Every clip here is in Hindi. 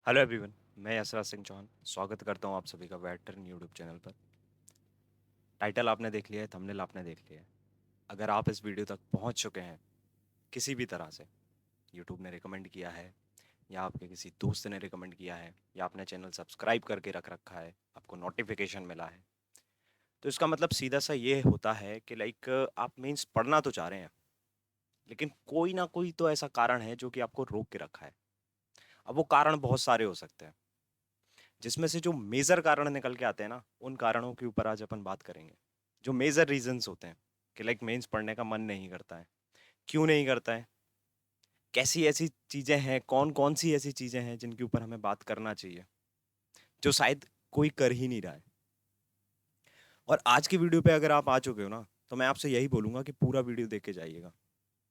Hello everyone. मैं यशराज सिंह चौहान स्वागत करता हूं आप सभी का वेटरन यूट्यूब चैनल पर। टाइटल आपने देख लिया है, थंबनेल आपने देख लिया है। अगर आप इस वीडियो तक पहुंच चुके हैं किसी भी तरह से, यूट्यूब ने रिकमेंड किया है या आपके किसी दोस्त ने रिकमेंड किया है या आपने चैनल सब्सक्राइब करके रख रखा है, आपको नोटिफिकेशन मिला है, तो इसका मतलब सीधा सा ये होता है कि लाइक आप मीन्स पढ़ना तो चाह रहे हैं, लेकिन कोई ना कोई तो ऐसा कारण है जो कि आपको रोक के रखा है। अब वो कारण बहुत सारे हो सकते हैं, जिसमें से जो मेजर कारण निकल के आते हैं ना, उन कारणों के ऊपर आज अपन बात करेंगे। जो मेजर रीजंस होते हैं कि लाइक मेंस पढ़ने का मन नहीं करता है, क्यों नहीं करता है, कैसी ऐसी चीजें हैं, कौन कौन सी ऐसी चीजें हैं जिनके ऊपर हमें बात करना चाहिए, जो शायद कोई कर ही नहीं रहा है। और आज की वीडियो पे अगर आप आ चुके हो ना, तो मैं आपसे यही बोलूंगा कि पूरा वीडियो देख के जाइएगा,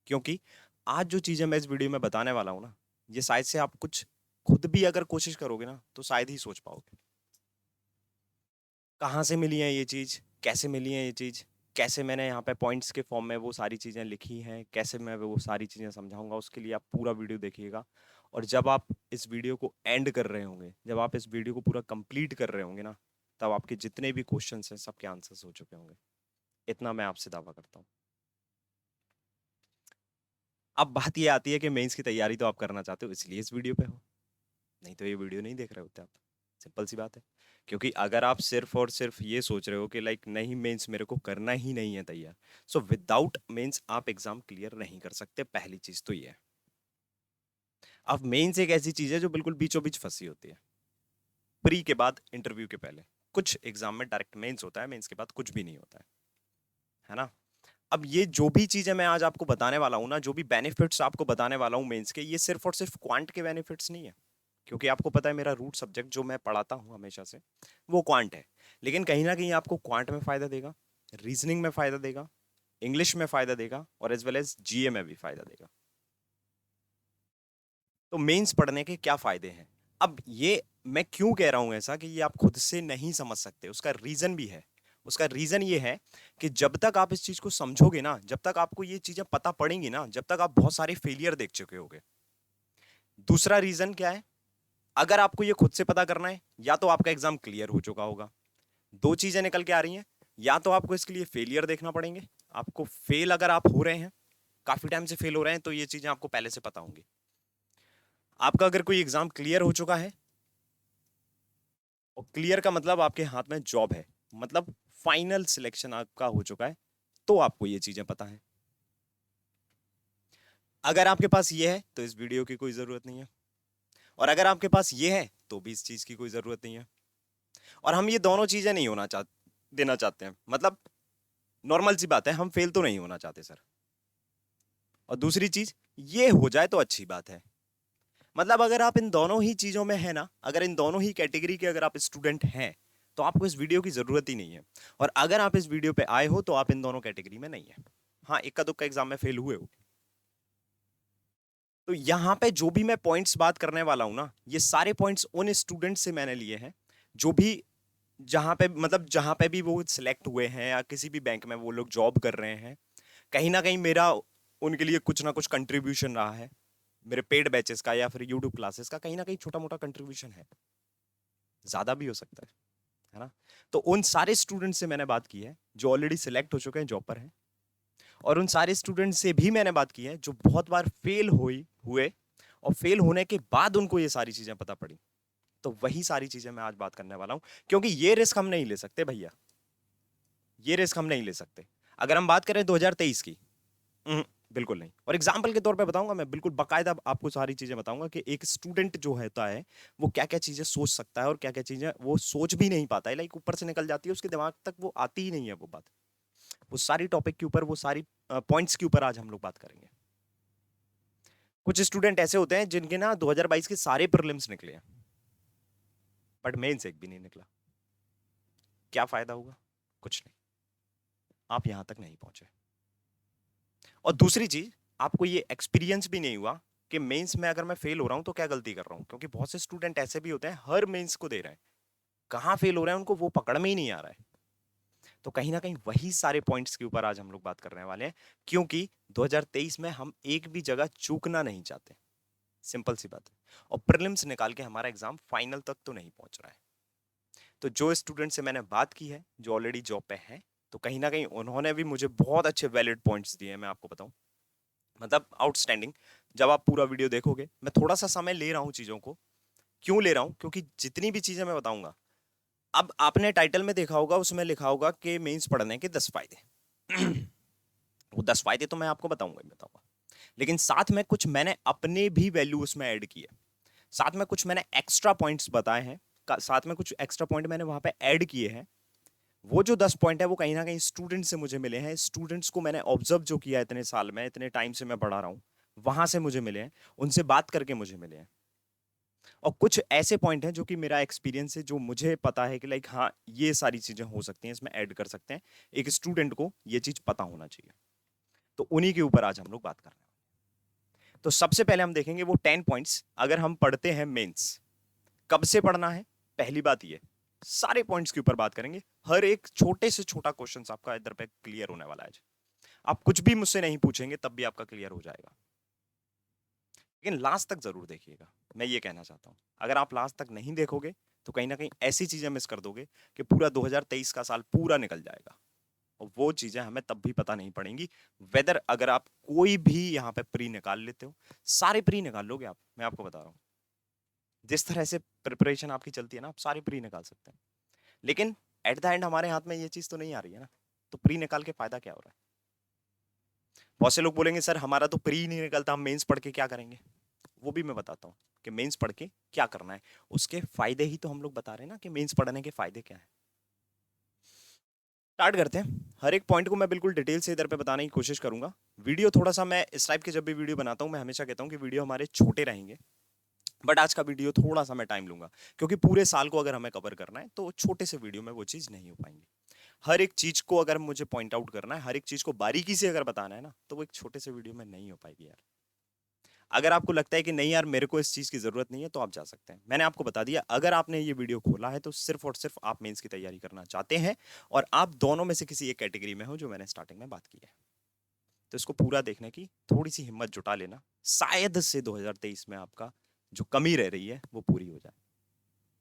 क्योंकि आज जो चीजें मैं इस वीडियो में बताने वाला हूँ ना, ये शायद से आप कुछ खुद भी अगर कोशिश करोगे ना तो शायद ही सोच पाओगे। कहाँ से मिली है ये चीज़, कैसे मिली है ये चीज़, कैसे मैंने यहाँ पे पॉइंट्स के फॉर्म में वो सारी चीज़ें लिखी हैं, कैसे मैं वो सारी चीज़ें समझाऊंगा, उसके लिए आप पूरा वीडियो देखिएगा। और जब आप इस वीडियो को एंड कर रहे होंगे, जब आप इस वीडियो को पूरा कंप्लीट कर रहे होंगे ना, तब आपके जितने भी क्वेश्चंस हैं सबके आंसर्स हो चुके होंगे। इतना मैं आपसे दावा करता हूँ। अब बात ये आती है कि मेंस की तैयारी तो आप करना चाहते हो, इसलिए इस वीडियो पे हो, नहीं तो ये वीडियो नहीं देख रहे होते आप। सिंपल सी बात है। क्योंकि अगर आप सिर्फ और सिर्फ ये सोच रहे हो कि लाइक नहीं मेंस मेरे को करना ही नहीं है तैयार, सो विदाउट मेंस आप एग्जाम क्लियर नहीं कर सकते। पहली चीज तो ये है। अब मेंस एक ऐसी चीज है जो बिल्कुल बीचों बीच फंसी होती है, प्री के बाद इंटरव्यू के पहले। कुछ एग्जाम में डायरेक्ट मेंस होता है, मेंस के बाद कुछ भी नहीं होता है ना। अब ये जो भी चीजें मैं आज आपको बताने वाला हूं ना, जो भी बेनिफिट्स आपको बताने वाला हूं मेंस के, ये सिर्फ और सिर्फ क्वांट के बेनिफिट्स नहीं है। क्योंकि आपको पता है मेरा रूट सब्जेक्ट जो मैं पढ़ाता हूँ हमेशा से, वो क्वांट है। लेकिन कहीं ना कहीं आपको क्वांट में फायदा देगा, रीजनिंग में फायदा देगा, इंग्लिश में फायदा देगा, और एज वेल एज जीए में भी फायदा देगा। तो मेंस पढ़ने के क्या फायदे हैं? अब ये मैं क्यों कह रहा हूं ऐसा कि ये आप खुद से नहीं समझ सकते, उसका रीजन भी है। उसका रीजन ये है कि जब तक आप इस चीज को समझोगे ना, जब तक आपको ये चीजें पता पड़ेंगी ना, जब तक आप बहुत सारे फेलियर देख चुके होगे। दूसरा रीजन क्या है? अगर आपको ये खुद से पता करना है, या तो आपका एग्जाम क्लियर हो चुका होगा। दो चीजें निकल के आ रही हैं। या तो आपको इसके लिए फेलियर देखना पड़ेंगे, आपको फेल अगर आप हो रहे हैं, काफी टाइम से फेल हो रहे हैं, तो ये चीजें आपको पहले से पता होंगी। आपका अगर कोई एग्जाम क्लियर हो चुका है, और क्लियर का मतलब आपके हाथ में जॉब है, मतलब फाइनल सिलेक्शन आपका हो चुका है, तो आपको ये चीजें पता है। अगर आपके पास ये है तो इस वीडियो की कोई जरूरत नहीं है, और अगर आपके पास ये है तो भी इस चीज की कोई जरूरत नहीं है। और हम ये दोनों चीजें नहीं होना देना चाहते हैं, मतलब नॉर्मल सी बात है, हम फेल तो नहीं होना चाहते सर। और दूसरी चीज, ये हो जाए तो अच्छी बात है। मतलब अगर आप इन दोनों ही चीजों में है ना, अगर इन दोनों ही कैटेगरी के अगर आप स्टूडेंट हैं, तो आपको इस वीडियो की जरूरत ही नहीं है। और अगर आप इस वीडियो पे आए हो तो आप इन दोनों कैटेगरी में नहीं है। हाँ, इक्का दुक्का एग्जाम में फेल हुए हो। तो यहां पे जो भी मैं पॉइंट्स बात करने वाला हूं ना, ये सारे पॉइंट्स उन स्टूडेंट से मैंने लिए हैं जो भी, जहां पे मतलब जहां पे भी वो सिलेक्ट हुए हैं या किसी भी बैंक में वो लोग जॉब कर रहे हैं, कहीं ना कहीं मेरा उनके लिए कुछ ना कुछ कंट्रीब्यूशन रहा है। मेरे पेड बैचेस का या फिर यूट्यूब क्लासेस का कहीं ना कहीं छोटा मोटा कंट्रीब्यूशन है, ज्यादा भी हो सकता है ना। तो उन सारे स्टूडेंट से मैंने बात की है जो ऑलरेडी सिलेक्ट हो चुके हैं, जॉब पर हैं। और उन सारे स्टूडेंट से भी मैंने बात की है जो बहुत बार फेल हुए, और फेल होने के बाद उनको ये सारी चीजें पता पड़ी। तो वही सारी चीजें मैं आज बात करने वाला हूं, क्योंकि ये रिस्क हम नहीं ले सकते भैया, ये रिस्क हम नहीं ले सकते। अगर हम बात करें 2023 की, बिल्कुल नहीं। और एग्जाम्पल के तौर पे बताऊंगा, मैं बिल्कुल बाकायदा आपको सारी चीजें बताऊंगा कि एक स्टूडेंट जो होता है वो क्या क्या चीजें सोच सकता है और क्या क्या चीजें वो सोच भी नहीं पाता है, लाइक ऊपर से निकल जाती है, उसके दिमाग तक वो आती ही नहीं है वो बात। वो सारी टॉपिक के ऊपर, वो सारी पॉइंट्स के ऊपर आज हम लोग बात करेंगे। कुछ स्टूडेंट ऐसे होते हैं जिनके ना 2022 के सारे प्रीलिम्स निकले हैं, बट मेंस एक भी नहीं निकला। क्या फायदा हुआ? कुछ नहीं, आप यहां तक नहीं पहुंचे। और दूसरी चीज, आपको ये एक्सपीरियंस भी नहीं हुआ कि मेंस में अगर मैं फेल हो रहा हूं तो क्या गलती कर रहा हूं, क्योंकि बहुत से स्टूडेंट ऐसे भी होते हैं हर मेंस को दे रहे हैं, कहां फेल हो रहे हैं उनको वो पकड़ में ही नहीं आ रहा है। तो कहीं ना कहीं वही सारे पॉइंट्स के ऊपर आज हम लोग बात करने वाले हैं, क्योंकि 2023 में हम एक भी जगह चूकना नहीं चाहते। सिंपल सी बात है। और प्रीलिम्स निकाल के हमारा एग्जाम फाइनल तक तो नहीं पहुंच रहा है। तो जो स्टूडेंट से मैंने बात की है जो ऑलरेडी जॉब पे है, तो कहीं ना कहीं उन्होंने भी मुझे बहुत अच्छे वैलिड पॉइंट्स दिए हैं, मैं आपको बताऊं, मतलब आउटस्टैंडिंग। जब आप पूरा वीडियो देखोगे, मैं थोड़ा सा समय ले रहा हूं चीजों को, क्यों ले रहा हूं, क्योंकि जितनी भी चीजें मैं बताऊंगा, अब आपने टाइटल में देखा होगा, उसमें लिखा होगा कि मेंस पढ़ने के 10 फायदे। वो 10 फायदे तो मैं आपको बताऊंगा ही बताऊंगा, लेकिन साथ में कुछ मैंने अपने भी वैल्यू उसमें ऐड किए, साथ में कुछ मैंने एक्स्ट्रा पॉइंट्स बताए हैं, साथ में कुछ एक्स्ट्रा पॉइंट मैंने वहां पे ऐड किए हैं। वो जो 10 पॉइंट है वो कहीं ना कहीं स्टूडेंट से मुझे मिले हैं, स्टूडेंट्स को मैंने ऑब्जर्व जो किया इतने साल में, इतने टाइम से मैं पढ़ा रहा हूँ, वहां से मुझे मिले हैं, उनसे बात करके मुझे मिले हैं। और कुछ ऐसे पॉइंट हैं जो कि मेरा एक्सपीरियंस है, जो मुझे पता है कि लाइक हाँ ये सारी चीजें हो सकती हैं, इसमें ऐड कर सकते हैं, एक स्टूडेंट को ये चीज पता होना चाहिए। तो उन्हीं के ऊपर आज हम लोग बात कर रहे हैं। तो सबसे पहले हम देखेंगे वो 10 पॉइंट्स, अगर हम पढ़ते हैं मेंस, कब से पढ़ना है, पहली बात ये, सारे पॉइंट्स के ऊपर बात करेंगे, हर एक छोटे से छोटा क्वेश्चन आपका इधर पे क्लियर होने वाला है। आप कुछ भी मुझसे नहीं पूछेंगे तब भी आपका क्लियर हो जाएगा, लेकिन लास्ट तक जरूर देखिएगा, मैं ये कहना चाहता हूं। अगर आप लास्ट तक नहीं देखोगे तो कहीं ना कहीं ऐसी चीजें मिस कर दोगे कि पूरा 2023 का साल पूरा निकल जाएगा, और वो चीजें हमें तब भी पता नहीं पड़ेंगी। वेदर अगर आप कोई भी यहाँ पे प्री निकाल लेते हो, सारे प्री निकाल लोगे आप, मैं आपको बता रहा हूँ, जिस तरह से प्रिपरेशन आपकी चलती है ना, आप सारी प्री निकाल सकते हैं। लेकिन एट द एंड हमारे हाथ में ये चीज तो नहीं आ रही है ना, तो प्री निकाल के फायदा क्या हो रहा है? बहुत से लोग बोलेंगे सर हमारा तो प्री नहीं निकलता, हम मेंस पढ़ के क्या करेंगे? वो भी मैं बताता हूँ कि मेंस पढ़ के क्या करना है, उसके फायदे ही तो हम लोग बता रहे हैं ना, कि मेंस पढ़ने के फायदे क्या है। स्टार्ट करते हैं। हर एक पॉइंट को मैं बिल्कुल डिटेल से इधर पे बताने की कोशिश करूंगा। वीडियो थोड़ा सा, मैं इस टाइप के जब भी वीडियो बनाता हूं मैं हमेशा कहता हूं कि वीडियो हमारे छोटे रहेंगे, बट आज का वीडियो थोड़ा सा मैं टाइम लूंगा, क्योंकि पूरे साल को अगर हमें कवर करना है तो छोटे से वीडियो में वो चीज़ नहीं हो पाएंगी। हर एक चीज को अगर मुझे पॉइंट आउट करना है, हर एक चीज को बारीकी से अगर बताना है ना, तो वो एक छोटे से वीडियो में नहीं हो पाएगी यार। अगर आपको लगता है कि नहीं यार मेरे को इस चीज की जरूरत नहीं है, तो आप जा सकते हैं। मैंने आपको बता दिया, अगर आपने ये वीडियो खोला है तो सिर्फ और सिर्फ आप मेंस की तैयारी करना चाहते हैं, और आप दोनों में से किसी एक कैटेगरी में हो, जो मैंने स्टार्टिंग में बात की है। तो इसको पूरा देखने की थोड़ी सी हिम्मत जुटा लेना, शायद से 2023 में आपका जो कमी रह रही है वो पूरी हो जाए।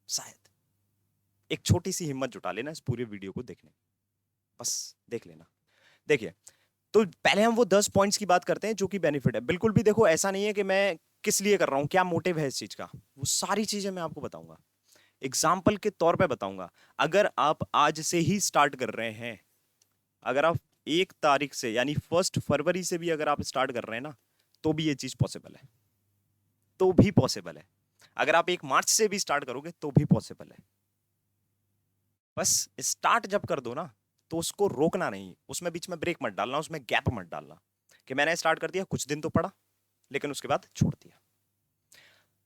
शायद एक छोटी सी हिम्मत जुटा लेना इस पूरे वीडियो को देखने, बस देख लेना। देखिए, तो पहले हम वो 10 पॉइंट्स की बात करते हैं जो कि बेनिफिट है। बिल्कुल भी देखो ऐसा नहीं है कि मैं किस लिए कर रहा हूं, क्या मोटिव है इस चीज का, वो सारी चीजें मैं आपको बताऊंगा, एग्जाम्पल के तौर पे बताऊंगा। अगर आप आज से ही स्टार्ट कर रहे हैं, अगर आप 1 तारीख से यानी 1 फरवरी से भी अगर आप स्टार्ट कर रहे हैं ना, तो भी ये चीज पॉसिबल है, तो भी पॉसिबल है। अगर आप 1 मार्च से भी स्टार्ट करोगे तो भी पॉसिबल है। बस स्टार्ट जब कर दो ना, तो उसको रोकना नहीं, उसमें बीच में ब्रेक मत डालना, उसमें गैप मत डालना कि मैंने स्टार्ट कर दिया, कुछ दिन तो पढ़ा लेकिन उसके बाद छोड़ दिया।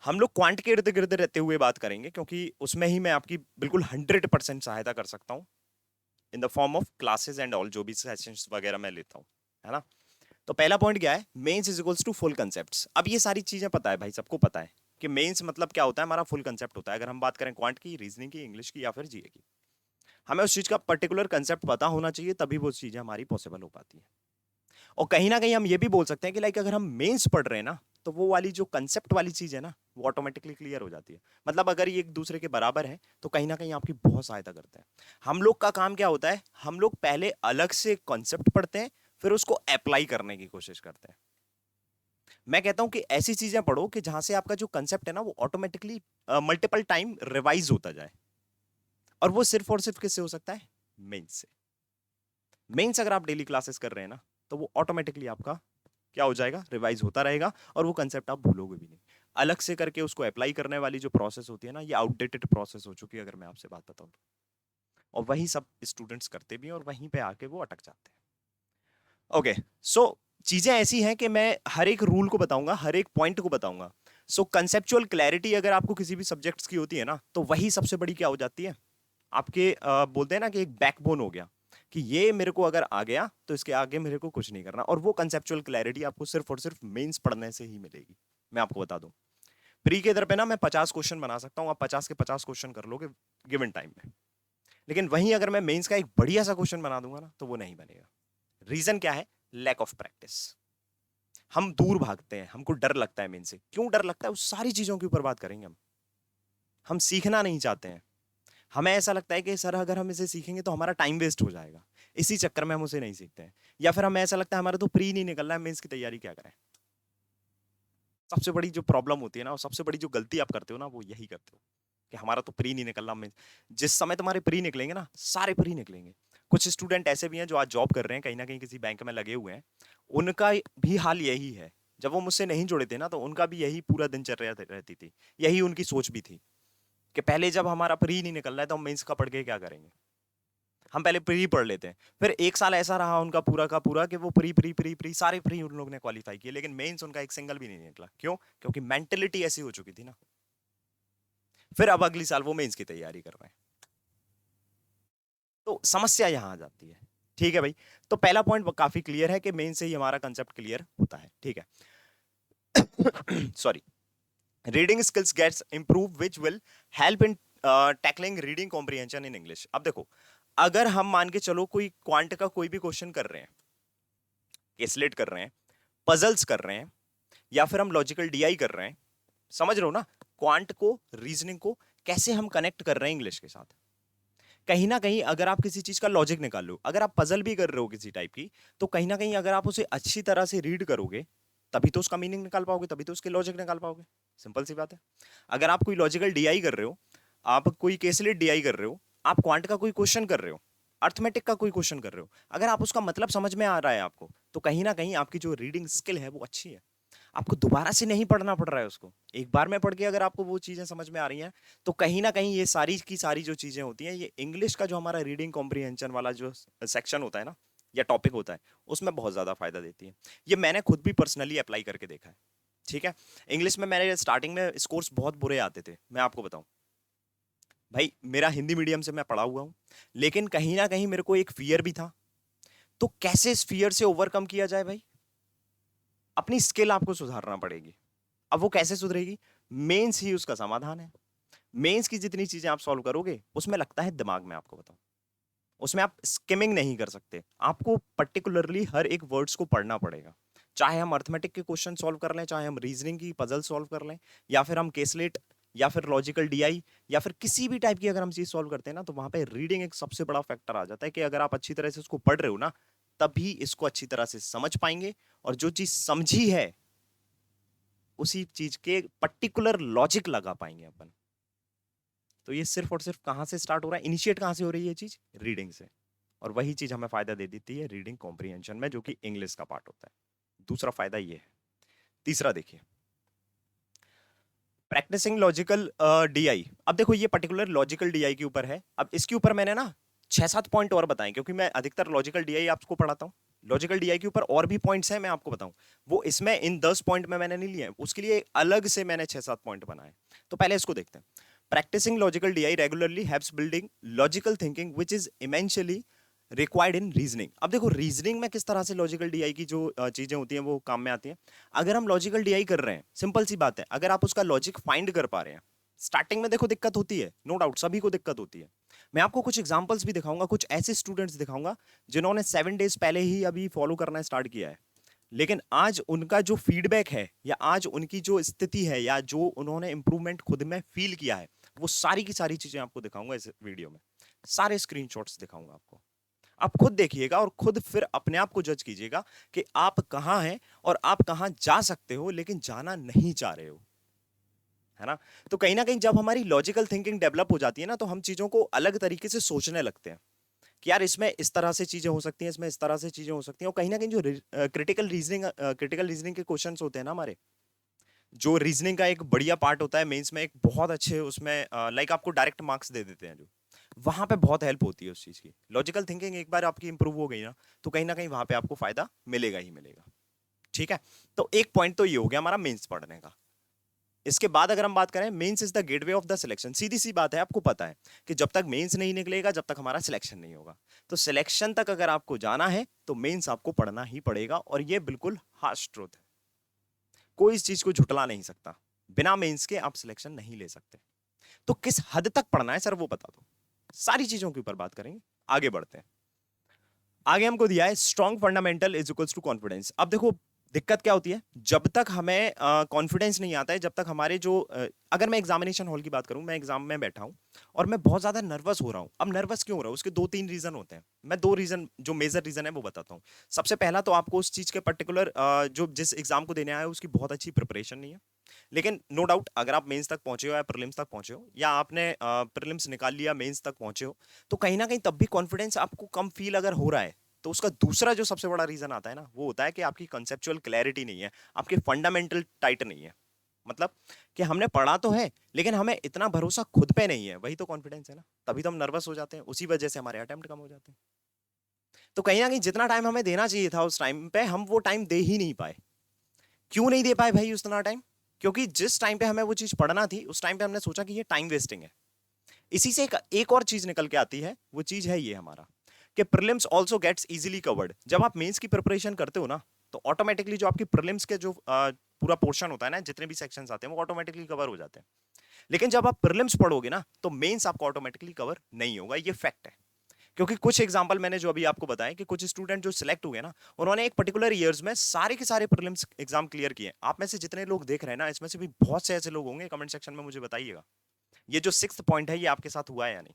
हम लोग क्वांट के इर्द गिर्द रहते हुए बात करेंगे, क्योंकि उसमें ही मैं आपकी बिल्कुल 100% सहायता कर सकता हूँ, in the form of classes and all, जो भी सेशंस वगैरह मैं लेता हूँ, है ना। तो पहला पॉइंट क्या है, mains is equals to full concept. अब ये सारी चीजें पता है भाई, सबको पता है कि मेंस मतलब क्या होता है, हमारा फुल कंसेप्ट होता है। अगर हम बात करें क्वांट की, रीजनिंग की, इंग्लिश की या फिर जीए की, हमें उस चीज का पर्टिकुलर कंसेप्ट पता होना चाहिए, तभी वो चीजें हमारी पॉसिबल हो पाती है। और कहीं ना कहीं हम ये भी बोल सकते हैं कि लाइक अगर हम मेंस पढ़ रहे हैं ना, तो वो वाली जो कंसेप्ट वाली चीज है ना, वो ऑटोमेटिकली क्लियर हो जाती है। मतलब अगर ये एक दूसरे के बराबर है तो कहीं ना कहीं आपकी बहुत सहायता करते हैं। हम लोग का काम क्या होता है, हम लोग पहले अलग से कॉन्सेप्ट पढ़ते हैं, फिर उसको अप्लाई करने की कोशिश करते हैं। मैं कहता हूं कि ऐसी चीजें पढ़ो कि जहां से आपका जो कंसेप्ट है ना, वो ऑटोमेटिकली मल्टीपल टाइम रिवाइज होता जाए, और वो सिर्फ और सिर्फ किससे हो सकता है, मेंस से। मेंस अगर आप डेली क्लासेस कर रहे हैं ना, तो वो ऑटोमेटिकली आपका क्या हो जाएगा, रिवाइज होता रहेगा, और वो कंसेप्ट आप भूलोगे भी नहीं। अलग से करके उसको अप्लाई करने वाली जो प्रोसेस होती है ना, ये आउटडेटेड प्रोसेस हो चुकी है, अगर मैं आपसे बात बताऊं तो। और वही सब स्टूडेंट्स करते भी हैं, और वहीं पे आके वो अटक जाते हैं। ओके, सो चीजें ऐसी हैं कि मैं हर एक रूल को बताऊंगा, हर एक पॉइंट को बताऊंगा। सो कंसेप्चुअल क्लैरिटी अगर आपको किसी भी सब्जेक्ट्स की होती है ना, तो वही सबसे बड़ी क्या हो जाती है, आपके बोलते हैं ना कि एक बैकबोन हो गया, कि ये मेरे को अगर आ गया तो इसके आगे मेरे को कुछ नहीं करना। और वो कंसेप्चुअल क्लैरिटी आपको सिर्फ और सिर्फ मेंस पढ़ने से ही मिलेगी। मैं आपको बता दूं, प्री के इधर पे ना मैं 50 क्वेश्चन बना सकता हूं, आप 50 के 50 क्वेश्चन कर लोगे गिवन टाइम में, लेकिन वहीं अगर मैं मेंस का एक बढ़िया सा क्वेश्चन बना दूंगा ना, तो वो नहीं बनेगा। रीजन क्या है, लैक ऑफ प्रैक्टिस। हम दूर भागते हैं, हमको डर लगता है मेन से। क्यों डर लगता है, उस सारी चीजों के ऊपर बात करेंगे हम सीखना नहीं चाहते हैं। हमें ऐसा लगता है कि सर अगर हम इसे सीखेंगे तो हमारा टाइम वेस्ट हो जाएगा, इसी चक्कर में हम उसे नहीं सीखते हैं। या फिर हमें ऐसा लगता है हमारा तो प्री नहीं निकल रहा है, मेंस की तैयारी क्या करें। सबसे बड़ी जो प्रॉब्लम होती है ना, और सबसे बड़ी जो गलती आप करते हो ना, वो यही करते हो कि हमारा तो प्री नहीं निकल रहा। मेंस जिस समय तुम्हारे प्री निकलेंगे ना, सारे प्री निकलेंगे। कुछ स्टूडेंट ऐसे भी हैं जो आज जॉब कर रहे हैं, कहीं ना कहीं किसी बैंक में लगे हुए हैं, उनका भी हाल यही है। जब वो मुझसे नहीं जुड़े थे ना, तो उनका भी यही पूरा दिनचर्या रहती थी, यही उनकी सोच भी थी कि पहले जब हमारा प्री नहीं निकल रहा है तो हम मेंस का पढ़ के क्या करेंगे। हम पहले प्री पढ़ लेते हैं, फिर एक साल ऐसा रहा उनका पूरा का पूरा कि वो प्री प्री प्री प्री सारे प्री उन लोग ने क्वालिफाई किए, लेकिन मेंस उनका एक सिंगल भी नहीं निकला। क्यों? क्योंकि मेंटेलिटी ऐसी हो चुकी थी ना। फिर अब अगली साल वो मेंस की तैयारी कर रहे हैं। तो समस्या यहां आ जाती है। ठीक है भाई, तो पहला पॉइंट काफी क्लियर है कि मेंस से ही हमारा कंसेप्ट क्लियर होता है। ठीक है। Sorry. Reading skills gets improve which will help in tackling reading comprehension in English. अब देखो, अगर हम मान के चलो कोई क्वांट का कोई भी क्वेश्चन कर रहे हैं, केसलेट कर रहे हैं, पजल्स कर रहे हैं, या फिर हम लॉजिकल डीआई कर रहे हैं, समझ रहे हो ना, क्वांट को, रीजनिंग को कैसे हम कनेक्ट कर रहे हैं इंग्लिश के साथ। कहीं ना कहीं अगर आप किसी चीज का लॉजिक निकाल लो, अगर आप पजल भी कर रहे हो किसी टाइप की, तो कहीं ना कहीं अगर आप उसे अच्छी तरह से रीड करोगे, तभी तो उसका मीनिंग निकाल पाओगे, तभी तो उसके लॉजिक निकाल पाओगे। सिंपल सी बात है। अगर आप कोई लॉजिकल डीआई कर रहे हो, आप कोई केसलेट डीआई कर रहे हो, आप क्वांट का कोई क्वेश्चन कर रहे हो, अर्थमेटिक का कोई क्वेश्चन कर रहे हो, अगर आप उसका मतलब समझ में आ रहा है आपको, तो कहीं ना कहीं आपकी जो रीडिंग स्किल है वो अच्छी है। आपको दोबारा से नहीं पढ़ना पड़ रहा है उसको, एक बार में पढ़ के अगर आपको वो चीजें समझ में आ रही हैं, तो कहीं ना कहीं ये सारी की सारी जो चीजें होती हैं, ये इंग्लिश का जो हमारा रीडिंग कॉम्प्रिहेंशन वाला जो सेक्शन होता है ना, या टॉपिक होता है, उसमें बहुत ज्यादा फायदा देती है। ये मैंने खुद भी पर्सनली अप्लाई करके देखा है। ठीक है। इंग्लिश में मेरे स्टार्टिंग में स्कोर्स बहुत बुरे आते थे, मैं आपको बताऊं भाई, मेरा हिंदी मीडियम से मैं पढ़ा हुआ हूं, लेकिन कहीं ना कहीं मेरे को एक फियर भी था। तो कैसे इस फियर से ओवरकम किया जाए भाई? अपनी स्किल आपको सुधारना पड़ेगी। अब वो कैसे सुधरेगी? मेंस ही उसका समाधान है। मेंस की जितनी चीजें आप सॉल्व करोगे, उसमें लगता है दिमाग में, आपको बताऊं, उसमें आप स्किमिंग नहीं कर सकते। आपको पर्टिकुलरली हर एक वर्ड्स को पढ़ना पड़ेगा। चाहे हम अर्थमेटिक के क्वेश्चन सॉल्व कर लें, चाहे हम रीजनिंग की पजल सॉल्व कर लें, या फिर हम केसलेट, या फिर लॉजिकल डीआई, या फिर किसी भी टाइप की अगर हम चीज सॉल्व करते हैं ना, तो वहां पे रीडिंग एक सबसे बड़ा फैक्टर आ जाता है कि अगर आप अच्छी तरह से उसको पढ़ रहे हो ना, तभी इसको अच्छी तरह से समझ पाएंगे। और जो चीज समझी है, उसी चीज के पर्टिकुलर लॉजिक लगा पाएंगे अपन। तो ये सिर्फ और सिर्फ कहां से स्टार्ट हो रहा है, इनिशिएट कहां से हो रही है ये चीज? रीडिंग से। और वही चीज हमें फायदा दे देती है रीडिंग कॉम्प्रिहेंशन में, जो कि इंग्लिश का पार्ट होता है। दूसरा फायदा ये है। तीसरा देखिए, प्रैक्टिसिंग लॉजिकल डीआई। अब देखो, ये पर्टिकुलर लॉजिकल डीआई के ऊपर है। अब इसके ऊपर मैंने ना 6-7 पॉइंट और बताएं, क्योंकि मैं अधिकतर लॉजिकल डीआई आपको पढ़ाता हूं। लॉजिकल डीआई के ऊपर और भी पॉइंट्स हैं, मैं आपको बताऊं। वो इसमें इन 10 पॉइंट में मैंने नहीं लिए हैं, उसके लिए अलग से मैंने 6-7 पॉइंट बनाए। तो पहले इसको देखते हैं। Practising logical DI regularly helps building logical thinking which is immensely required in reasoning. अब देखो, रीजनिंग में किस तरह से लॉजिकल डीआई की जो चीजें होती हैं वो काम में आती हैं। अगर हम लॉजिकल डीआई कर रहे हैं, सिंपल सी बात है, अगर आप उसका लॉजिक फाइंड कर पा रहे हैं, स्टार्टिंग में देखो दिक्कत होती है, नो डाउट, सभी को दिक्कत होती है। मैं आपको कुछ एग्जांपल्स भी दिखाऊंगा, कुछ ऐसे स्टूडेंट्स दिखाऊंगा जिन्होंने 7 डेज पहले ही अभी फॉलो करना स्टार्ट किया है, लेकिन आज उनका जो फीडबैक है, या आज उनकी जो स्थिति है, या जो उन्होंने इंप्रूवमेंट खुद में फील किया है, वो सारी की सारी चीजें आपको दिखाऊंगा इस वीडियो में। सारे स्क्रीनशॉट्स दिखाऊंगा आपको। आप खुद देखिएगा और खुद फिर अपने आप को जज कीजिएगा कि आप कहां हैं और आप कहां जा सकते हो, लेकिन जाना नहीं चाह रहे हो, है ना। तो कहीं ना कहीं जब हमारी लॉजिकल थिंकिंग डेवलप हो जाती है ना, तो हम चीजों को अलग तरीके से सोचने लगते हैं कि यार इसमें इस तरह से चीजें हो सकती हैं, इसमें इस तरह से चीजें हो सकती हैं। और कहीं ना कहीं जो क्रिटिकल रीजनिंग के क्वेश्चंस होते हैं ना हमारे, जो रीजनिंग का एक बढ़िया पार्ट होता है मेंस में, एक बहुत अच्छे उसमें लाइक आपको डायरेक्ट मार्क्स दे देते हैं, जो वहां पे बहुत हेल्प होती है उस चीज की। लॉजिकल थिंकिंग एक बार आपकी इंप्रूव हो गई ना, तो कहीं ना कहीं वहां पे आपको फायदा मिलेगा ही मिलेगा। ठीक है। तो एक पॉइंट तो ये हो गया हमारा मेंस पढ़ने का। इसके बाद अगर हम बात करें, mains is the gateway of the selection. सीधी सी बात है, आपको पता है कि जब तक मेंस नहीं निकलेगा, जब तक हमारा सिलेक्शन नहीं होगा। तो सिलेक्शन तक अगर आपको जाना है, तो मेंस आपको पढ़ना ही पड़ेगा, और ये बिल्कुल हार्श ट्रूथ है। कोई इस चीज को झुटला नहीं सकता। बिना मेंस के आप सिलेक्शन नहीं ले सकते। तो किस हद तक पढ़ना है सर, वो बता दो। सारी चीजों के ऊपर बात करेंगे। आगे बढ़ते हैं। आगे हमको दिया है strong fundamental is equals to confidence. अब देखो, दिक्कत क्या होती है, जब तक हमें कॉन्फिडेंस नहीं आता है, जब तक हमारे जो अगर मैं एग्जामिनेशन हॉल की बात करूं, मैं एग्जाम में बैठा हूं और मैं बहुत ज्यादा नर्वस हो रहा हूं। अब नर्वस क्यों हो रहा हूं, उसके दो तीन रीजन होते हैं। मैं दो रीजन, जो मेजर रीजन है वो बताता हूं। सबसे पहला तो आपको उस चीज के पर्टिकुलर जो जिस एग्जाम को देने आए हो उसकी बहुत अच्छी प्रिपरेशन नहीं है। लेकिन नो डाउट अगर आप मेंस तक पहुंचे हो या प्रीलिम्स तक पहुंचे हो या आपने प्रीलिम्स निकाल लिया मेंस तक पहुंचे हो, तो कहीं ना कहीं तब भी कॉन्फिडेंस आपको कम फील अगर हो रहा है, तो उसका दूसरा जो सबसे बड़ा रीजन आता है ना, वो होता है कि आपकी कंसेप्चुअल क्लैरिटी नहीं है, आपके फंडामेंटल टाइट नहीं है। मतलब कि हमने पढ़ा तो है लेकिन हमें इतना भरोसा खुद पे नहीं है, वही तो कॉन्फिडेंस है ना। तभी तो हम नर्वस हो जाते हैं, उसी वजह से हमारे अटेम्प्ट कम हो जाते हैं। तो कहीं ना कहीं जितना टाइम हमें देना चाहिए था उस टाइम पे, हम वो टाइम दे ही नहीं पाए। क्यों नहीं दे पाए भाई उतना टाइम? क्योंकि जिस टाइम पे हमें वो चीज पढ़ना थी उस टाइम पे हमने सोचा कि ये टाइम वेस्टिंग है। इसी से एक और चीज निकल के आती है, वो चीज है ये हमारा कि prelims also gets easily covered. जब आप मेंस की प्रिपरेशन करते हो ना, तो ऑटोमेटिकली जो आपकी प्रीलिम्स के जो पूरा पोर्शन होता है ना, जितने भी सेक्शंस आते हैं वो ऑटोमेटिकली कवर हो जाते हैं। लेकिन जब आप प्रीलिम्स पढ़ोगे ना, तो मेंस आपको ऑटोमेटिकली कवर नहीं होगा, ये फैक्ट है। क्योंकि कुछ एग्जांपल मैंने जो अभी आपको बताया कि कुछ स्टूडेंट जो सिलेक्ट हुए ना, उन्होंने एक पर्टिकुलर ईयर्स में सारे के सारे प्रीलिम्स एग्जाम क्लियर किए। आप में से जितने लोग देख रहे हैं ना, इसमें से भी बहुत से ऐसे लोग होंगे, कमेंट सेक्शन में मुझे बताइएगा ये जो सिक्स्थ पॉइंट है ये आपके साथ हुआ है या नहीं।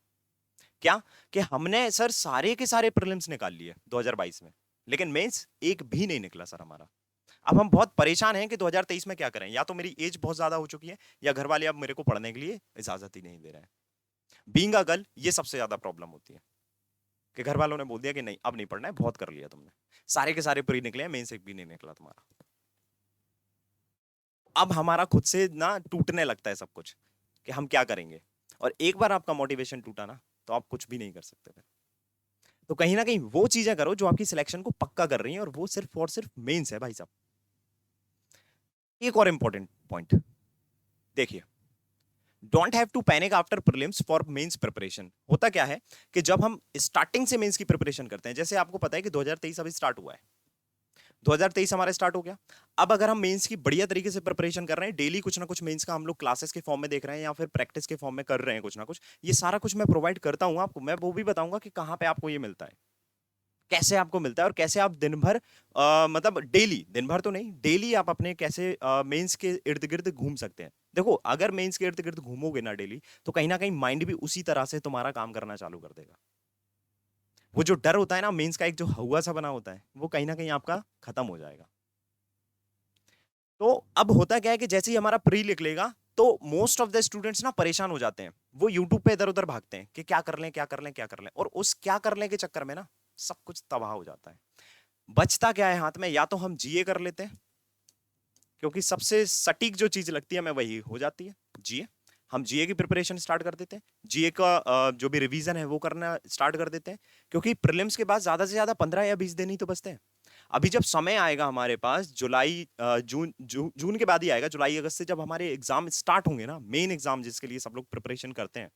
क्या कि हमने सर सारे के सारे प्रीलिम्स निकाल लिए 2022 में, लेकिन मेंस एक भी नहीं निकला सर हमारा। अब हम बहुत परेशान हैं कि 2023 में क्या करें। या तो मेरी एज बहुत ज्यादा हो चुकी है, या घर वाले अब मेरे को पढ़ने के लिए इजाजत ही नहीं दे रहे हैं। बीइंग अ गर्ल, ये सबसे ज्यादा प्रॉब्लम होती है कि घर वालों ने बोल दिया कि नहीं अब नहीं पढ़ना है, बहुत कर लिया तुमने, सारे के सारे प्री निकले हैं, मेंस एक भी नहीं निकला तुम्हारा। अब हमारा खुद से ना टूटने लगता है सब कुछ कि हम क्या करेंगे। और एक बार आपका मोटिवेशन टूटा ना, तो आप कुछ भी नहीं कर सकते फिर। तो कहीं ना कहीं वो चीजें करो जो आपकी सिलेक्शन को पक्का कर रही हैं, और वो सिर्फ और सिर्फ मेंस है भाई साहब। एक और इंपॉर्टेंट पॉइंट देखिए, don't have to panic after prelims for mains preparation. होता क्या है कि जब हम स्टार्टिंग से मेंस की प्रिपरेशन करते हैं, जैसे आपको पता है कि 2023 अभी स्टार्ट हुआ है, 2023 हमारा स्टार्ट हो गया। अब अगर हम मेंस की बढ़िया तरीके से प्रिपरेशन कर रहे हैं, डेली कुछ ना कुछ मेंस का हम लोग क्लासेस के फॉर्म में देख रहे हैं या फिर प्रैक्टिस के फॉर्म में कर रहे हैं कुछ ना कुछ, ये सारा कुछ मैं प्रोवाइड करता हूं आपको। मैं वो भी बताऊंगा कि कहां पे आपको ये मिलता है, कैसे आपको मिलता है, और कैसे आप दिन भर मतलब डेली, दिन भर तो नहीं, डेली आप अपने कैसे मेंस के इर्द गिर्द घूम सकते हैं। देखो अगर मेंस के इर्द गिर्द घूमोगे ना डेली, तो कहीं ना कहीं माइंड भी उसी तरह से तुम्हारा काम करना चालू कर देगा। वो जो डर होता है ना मेंस का, एक जो हवा सा बना होता है, वो कहीं ना कहीं आपका खत्म हो जाएगा। तो अब होता क्या है कि जैसे ही हमारा प्री लिख लेगा, तो मोस्ट ऑफ द स्टूडेंट्स ना परेशान हो जाते हैं। वो यूट्यूब पे इधर उधर भागते हैं कि क्या कर लें क्या कर लें क्या कर लें, और उस क्या कर लें के चक्कर में ना सब कुछ तबाह हो जाता है। बचता क्या है हाथ में, या तो हम जीए कर लेते हैं, क्योंकि सबसे सटीक जो चीज लगती है हमें वही हो जाती है, जीए। हम जीए की प्रिपरेशन स्टार्ट कर देते हैं, जीए का जो भी रिवीजन है वो करना स्टार्ट कर देते हैं, क्योंकि प्रीलिम्स के बाद ज्यादा से ज्यादा 15 या 20 दिन ही तो बचते हैं। अभी जब समय आएगा हमारे पास जुलाई जून के बाद ही आएगा, जुलाई अगस्त से जब हमारे एग्जाम स्टार्ट होंगे ना, मेन एग्जाम जिसके लिए सब लोग प्रिपरेशन करते हैं,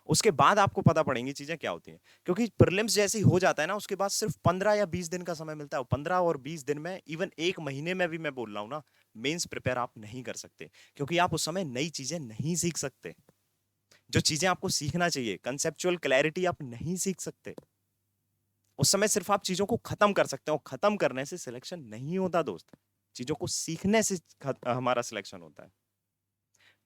उसके बाद आपको पता पड़ेंगी चीजें क्या होती हैं। क्योंकि प्रीलिम्स जैसे ही हो जाता है ना, उसके बाद सिर्फ 15 या 20 दिन का समय मिलता है। 15 और 20 दिन में, इवन एक महीने में भी मैं बोल रहा हूं ना, मेंस प्रिपेयर आप नहीं कर सकते, क्योंकि आप उस समय नई चीजें नहीं सीख सकते। जो चीजें आपको सीखना चाहिए, कंसेप्चुअल क्लैरिटी, आप नहीं सीख सकते उस समय। सिर्फ आप चीजों को खत्म कर सकते हो, खत्म करने से सिलेक्शन नहीं होता दोस्त, चीजों को सीखने से हमारा सिलेक्शन होता है।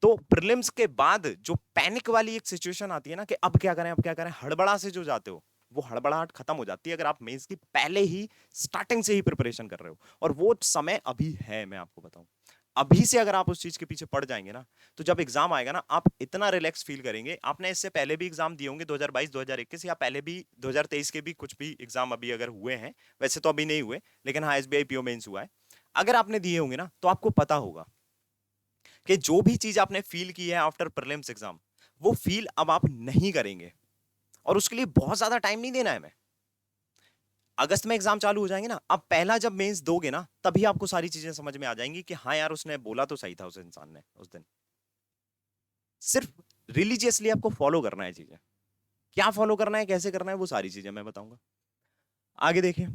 तो प्रीलिम्स के बाद जो पैनिक वाली एक सिचुएशन आती है ना कि अब क्या करें अब क्या करें, हड़बड़ा से जो जाते हो, वो हड़बड़ाहट खत्म हो जाती है अगर आप मेंस की पहले ही स्टार्टिंग से ही प्रिपरेशन कर रहे हो। और वो समय अभी है, मैं आपको बताऊं, अभी से अगर आप उस चीज के पीछे पड़ जाएंगे ना, तो जब एग्जाम आएगा ना, आप इतना रिलैक्स फील करेंगे। आपने इससे पहले भी एग्जाम दिए होंगे 2022 2021, या पहले भी 2023 के भी कुछ भी एग्जाम अभी अगर हुए हैं, वैसे तो अभी नहीं हुए, लेकिन हाँ एसबीआई पीओ मेंस हुआ है। अगर आपने दिए होंगे ना, तो आपको पता होगा कि जो भी चीज आपने फील की है आफ्टर प्रीलिम्स एग्जाम, वो फील अब आप नहीं करेंगे। और उसके लिए बहुत ज्यादा टाइम नहीं देना है। मैं अगस्त में एग्जाम चालू हो जाएंगे ना, अब पहला जब मेंस दोगे ना, तभी आपको सारी चीजें समझ में आ जाएंगी कि हाँ यार उसने बोला तो सही था, उस इंसान ने उस दिन। सिर्फ रिलीजियसली आपको फॉलो करना है चीजें। क्या फॉलो करना है, कैसे करना है, वो सारी चीजें मैं बताऊंगा। आगे देखिए,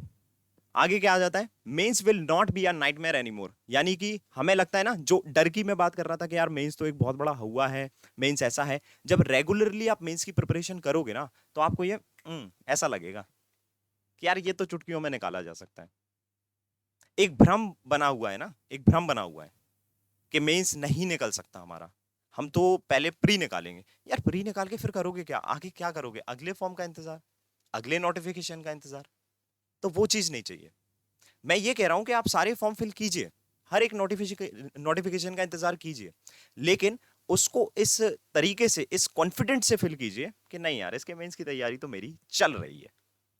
आगे क्या आ जाता है, mains will not be a nightmare anymore. यानी कि हमें लगता है ना, जो डर की मैं बात कर रहा था कि यार मेंस तो एक बहुत बड़ा हुआ है, मेंस ऐसा है, जब रेगुलरली आप मेंस की प्रिपरेशन करोगे ना, तो आपको ये ऐसा लगेगा कि यार ये तो चुटकियों में निकाला जा सकता है। एक भ्रम बना हुआ है ना, एक भ्रम बना हुआ है कि मेंस नहीं निकल सकता हमारा, हम तो पहले प्री निकालेंगे। यार प्री निकाल के फिर करोगे क्या, आगे क्या करोगे, अगले फॉर्म का इंतजार, अगले नोटिफिकेशन का इंतजार, तो वो चीज नहीं चाहिए। मैं ये कह रहा हूं कि आप सारे फॉर्म फिल कीजिए, हर एक नोटिफिकेशन का इंतजार कीजिए, लेकिन उसको इस तरीके से, इस कॉन्फिडेंस से फिल कीजिए कि नहीं यार, इसके मेंस की तैयारी तो मेरी चल रही है,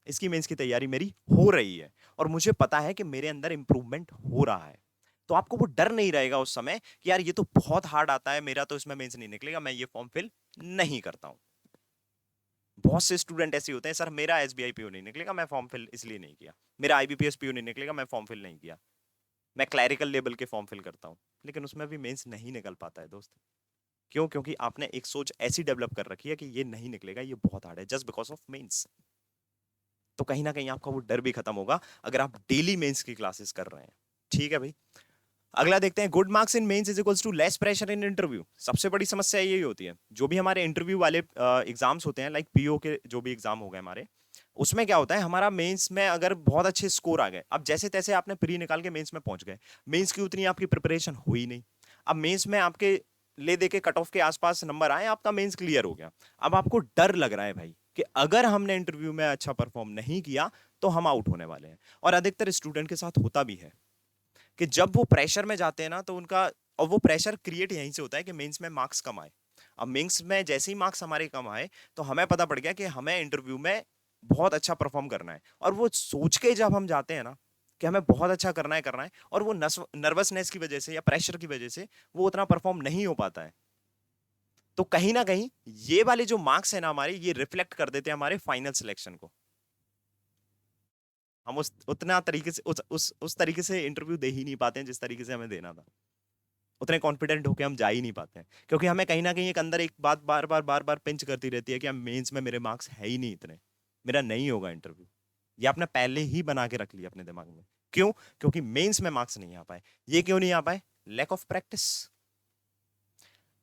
इसकी मेंस की तैयारी मेरी हो रही है, और मुझे पता है कि मेरे अंदर इंप्रूवमेंट हो रहा है। तो आपको वो डर नहीं रहेगा उस समय कि यार ये तो बहुत हार्ड आता है, मेरा तो इसमें मेंस नहीं निकलेगा, मैं ये फॉर्म फिल नहीं करता हूं। बहुत से स्टूडेंट ऐसे होते हैं, सर मेरा एसबीआई पीओ नहीं निकलेगा, मैं फॉर्म फिल इसलिए नहीं किया, मेरा आईबीपीएस पीओ नहीं निकलेगा, मैं फॉर्म फिल नहीं किया, मैं क्लैरिकल लेवल के फॉर्म फिल करता हूं, लेकिन उसमें भी मेंस नहीं निकल पाता है दोस्त। क्यों? क्योंकि आपने एक सोच ऐसी डेवलप कर रखी है कि ये नहीं निकलेगा, ये बहुत हार्ड है, जस्ट बिकॉज ऑफ मेंस। तो कहीं ना कहीं आपका वो डर भी खत्म होगा अगर आप डेली मेंस की क्लासेस कर रहे हैं। ठीक है भाई, अगला देखते हैं, good marks in mains is equals to less pressure in interview. सबसे बड़ी समस्या यही होती है, जो भी हमारे इंटरव्यू वाले एग्जाम्स होते हैं, लाइक पीओ के जो भी एग्जाम हो गए हमारे, उसमें क्या होता है, हमारा मेंस में अगर बहुत अच्छे स्कोर आ गए, अब जैसे तैसे आपने प्री निकाल के मेंस में पहुंच गए, मेंस की उतनी आपकी प्रिपरेशन हुई नहीं, अब मेंस में आपके ले दे के कट ऑफ के आसपास नंबर आए, आपका मेंस क्लियर हो गया, अब आपको डर लग रहा है भाई कि अगर हमने इंटरव्यू में अच्छा परफॉर्म नहीं किया तो हम आउट होने वाले हैं। और अधिकतर स्टूडेंट के साथ होता भी है कि जब वो प्रेशर में जाते हैं ना, तो उनका, और वो प्रेशर क्रिएट यहीं से होता है कि मेंस में मार्क्स कम आए। अब मेंस में जैसे ही मार्क्स हमारे कम आए, तो हमें पता पड़ गया कि हमें इंटरव्यू में बहुत अच्छा परफॉर्म करना है, और वो सोच के जब हम जाते हैं ना कि हमें बहुत अच्छा करना है, और वो नर्वसनेस की वजह से या प्रेशर की वजह से वो उतना परफॉर्म नहीं हो पाता है, तो कहीं ना कहीं ये वाले जो मार्क्स है ना हमारे, ये रिफ्लेक्ट कर देते हैं हमारे फाइनल सिलेक्शन को। हम उस उतना तरीके से उस तरीके से इंटरव्यू दे ही नहीं पाते हैं जिस तरीके से हमें देना था, उतने कॉन्फिडेंट होके हम जा ही नहीं पाते हैं, क्योंकि हमें कहीं ना कहीं एक अंदर एक बात बार बार पिंच करती रहती है कि हम मेंस में मेरे मार्क्स है ही नहीं इतने, मेरा नहीं होगा इंटरव्यू। ये आपने पहले ही बना के रख लिया अपने दिमाग में। क्यों? क्योंकि मेंस में मार्क्स नहीं आ पाए। ये क्यों नहीं आ पाए? Lack of practice.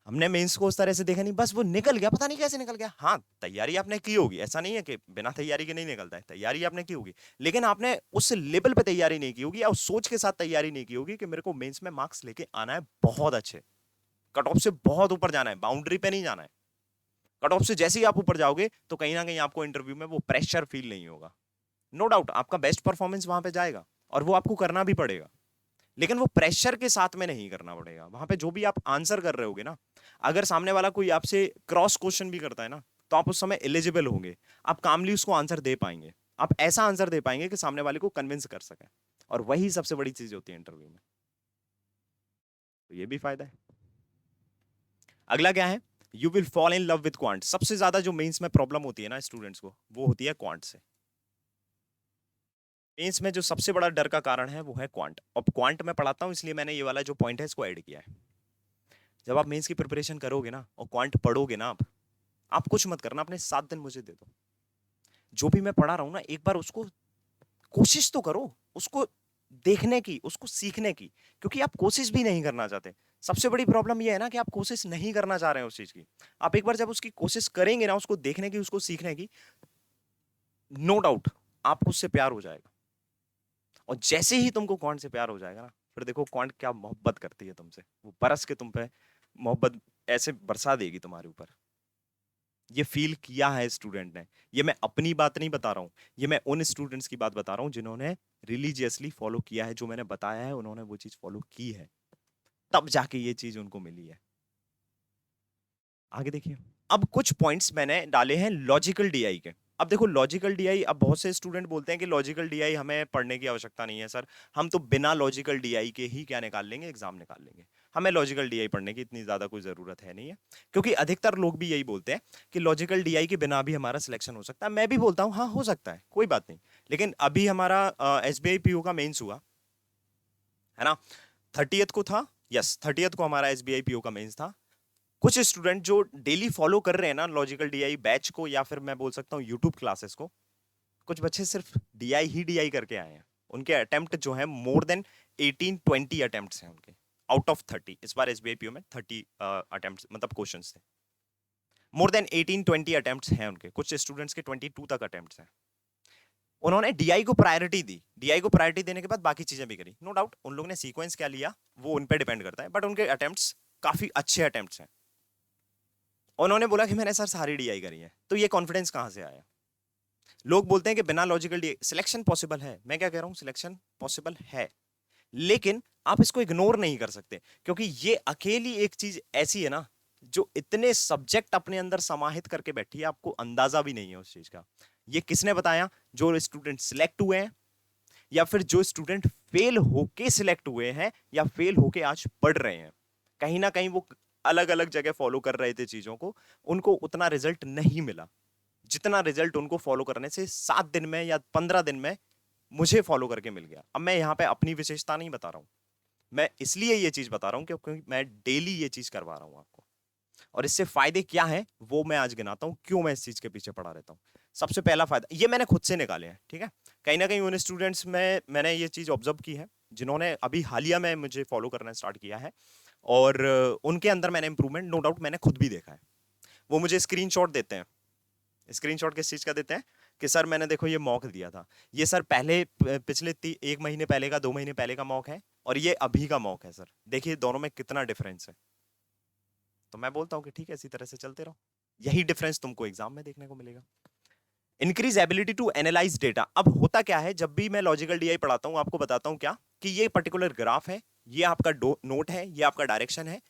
हमने मेंस को उस तरह से देखा नहीं, बस वो निकल गया, पता नहीं कैसे निकल गया। हाँ, तैयारी आपने की होगी, ऐसा नहीं है कि बिना तैयारी के नहीं निकलता है, तैयारी आपने की होगी, लेकिन आपने उस लेवल पे तैयारी नहीं की होगी, या उस सोच के साथ तैयारी नहीं की होगी कि मेरे को मेंस में मार्क्स लेके आना है बहुत अच्छे, कट ऑफ से बहुत ऊपर जाना है, बाउंड्री पे नहीं जाना है। कट ऑफ से जैसे ही आप ऊपर जाओगे तो कहीं ना कहीं आपको इंटरव्यू में वो प्रेशर फील नहीं होगा। नो डाउट आपका बेस्ट परफॉर्मेंस वहां पे जाएगा, और वो आपको करना भी पड़ेगा, लेकिन वो प्रेशर के साथ में नहीं करना पड़ेगा। वहां पे जो भी आप आंसर कर रहे होगे ना, अगर सामने वाला कोई आपसे क्रॉस क्वेश्चन भी करता है ना, तो आप उस समय एलिजिबल होंगे, आप कामली उसको आंसर दे पाएंगे, आप ऐसा आंसर दे पाएंगे कि सामने वाले को कन्विंस कर सके, और वही सबसे बड़ी चीज होती है इंटरव्यू में। तो ये भी फायदा है। अगला क्या है, you will fall in love with quant. सबसे ज्यादा जो मेंस में प्रॉब्लम होती है ना स्टूडेंट्स को, वो होती है क्वांट से। मेंस में जो सबसे बड़ा डर का कारण है वो है क्वांट। अब क्वांट में पढ़ाता हूं, इसलिए मैंने ये वाला जो पॉइंट है इसको ऐड किया है। जब आप मेंस की प्रिपरेशन करोगे ना और क्वांट पढ़ोगे ना, आप कुछ मत करना, अपने 7 दिन मुझे दे दो, जो भी मैं पढ़ा रहा हूं ना, एक बार उसको कोशिश तो करो, उसको देखने की, उसको सीखने की, क्योंकि आप कोशिश भी नहीं करना चाहते। सबसे बड़ी प्रॉब्लम यह है ना कि आप कोशिश नहीं करना चाह रहे हैं उस चीज की। आप एक बार जब उसकी कोशिश करेंगे ना, उसको देखने की, उसको सीखने की, नो डाउट आपको उससे प्यार हो जाएगा। और जैसे ही तुमको कौन से प्यार हो जाएगा ना, फिर देखो कौन क्या मोहब्बत करती है तुमसे, वो बरस के तुम पे मोहब्बत ऐसे बरसा देगी तुम्हारे ऊपर। ये फील किया है स्टूडेंट ने। ये मैं अपनी बात नहीं बता रहा हूं, ये मैं उन स्टूडेंट्स की बात बता रहा हूं जिन्होंने रिलीजियसली फॉलो किया है, जो मैंने बताया है उन्होंने वो चीज फॉलो की है, तब जाके ये चीज उनको मिली है। आगे देखिए, अब कुछ पॉइंट्स मैंने डाले हैं लॉजिकल डीआई के। अब देखो लॉजिकल डीआई, अब बहुत से स्टूडेंट बोलते हैं कि लॉजिकल डीआई हमें पढ़ने की आवश्यकता नहीं है सर, हम तो बिना लॉजिकल डीआई के ही क्या निकाल लेंगे, एग्जाम निकाल लेंगे, हमें लॉजिकल डीआई पढ़ने की इतनी ज्यादा कोई जरूरत है नहीं है। क्योंकि अधिकतर लोग भी यही बोलते हैं कि लॉजिकल डीआई के बिना भी हमारा सिलेक्शन हो सकता है। मैं भी बोलता हूँ हाँ हो सकता है, कोई बात नहीं, लेकिन अभी हमारा एसबीआई पीओ का मेंस हुआ है ना, 30th को था, यस 30th को हमारा एसबीआई पीओ का मेंस था। कुछ स्टूडेंट जो डेली फॉलो कर रहे हैं ना लॉजिकल डीआई बैच को, या फिर मैं बोल सकता हूँ यूट्यूब क्लासेस को, कुछ बच्चे सिर्फ डीआई ही डीआई करके आए हैं। उनके अटेम्प्ट जो है मोर देन 18-20 अटेम्प्ट हैं उनके, आउट ऑफ 30। इस बार एसबीआई पीओ में 30 अटेम्प्ट मतलब क्वेश्चंस थे, मोर देन 18-20 अटेम्प्ट हैं उनके, कुछ स्टूडेंट्स के 22 तक अटेम्प्ट हैं। उन्होंने डीआई को प्रायोरिटी दी, डीआई को प्रायोरिटी देने के बाद बाकी चीजें भी करी। नो डाउट उन लोगों ने सीक्वेंस क्या लिया वो उन पे डिपेंड करता है, बट उनके अटेम्प्ट्स काफी अच्छे अटेम्प्ट्स हैं। उन्होंने बोला कि मैंने सर सारी डीआई करी है, तो ये कॉन्फिडेंस कहां से आया? लोग बोलते हैं कि बिना लॉजिकल डीआई सिलेक्शन पॉसिबल है। मैं क्या कह रहा हूं, सिलेक्शन पॉसिबल है, लेकिन आप इसको इग्नोर नहीं कर सकते, क्योंकि ये अकेली एक चीज ऐसी है ना जो इतने सब्जेक्ट अपने अंदर समाहित करके बैठी है, आपको अंदाजा भी नहीं है उस चीज का। ये किसने बताया? जो स्टूडेंट सिलेक्ट हुए हैं, या फिर जो स्टूडेंट फेल होके सिलेक्ट हुए हैं, या फेल होके आज पढ़ रहे हैं। कहीं ना कहीं वो अलग अलग जगह फॉलो कर रहे थे चीजों को, उनको उतना रिजल्ट नहीं मिला जितना रिजल्ट उनको फॉलो करने से 7 दिन में या 15 दिन में मुझे फॉलो करके मिल गया। अब मैं यहां पे अपनी विशेषता नहीं बता रहा हूं, मैं इसलिए ये चीज बता रहा हूं क्योंकि मैं डेली ये चीज करवा रहा हूं आपको, और इससे फायदे क्या है वो मैं आज गिनाता हूं, क्यों मैं इस चीज के पीछे पड़ा रहता हूं। सबसे पहला फायदा ये मैंने खुद से निकाले हैं, ठीक है। कहीं ना कहीं उन स्टूडेंट्स में मैंने ये चीज ऑब्जर्व की है जिन्होंने अभी हालिया में मुझे फॉलो करना स्टार्ट किया है, और उनके अंदर मैंने इंप्रूवमेंट नो डाउट मैंने खुद भी देखा है। वो मुझे स्क्रीनशॉट देते हैं। स्क्रीनशॉट किस चीज का देते हैं कि सर मैंने देखो ये मॉक दिया था, ये सर पहले पिछले 1 महीने पहले का 2 महीने पहले का मॉक है, और ये अभी का मॉक है सर, देखिए दोनों में कितना डिफरेंस है। तो मैं बोलता हूँ कि ठीक है इसी तरह से चलते रहो, यही डिफरेंस तुमको एग्जाम में देखने को मिलेगा। Increase ability to analyze data. अब होता क्या है, जब भी मैं लॉजिकल डीआई पढ़ाता हूं आपको बताता हूं क्या कि ये पर्टिकुलर ग्राफ है, ये आपका नोट है, ये आपका डायरेक्शन है।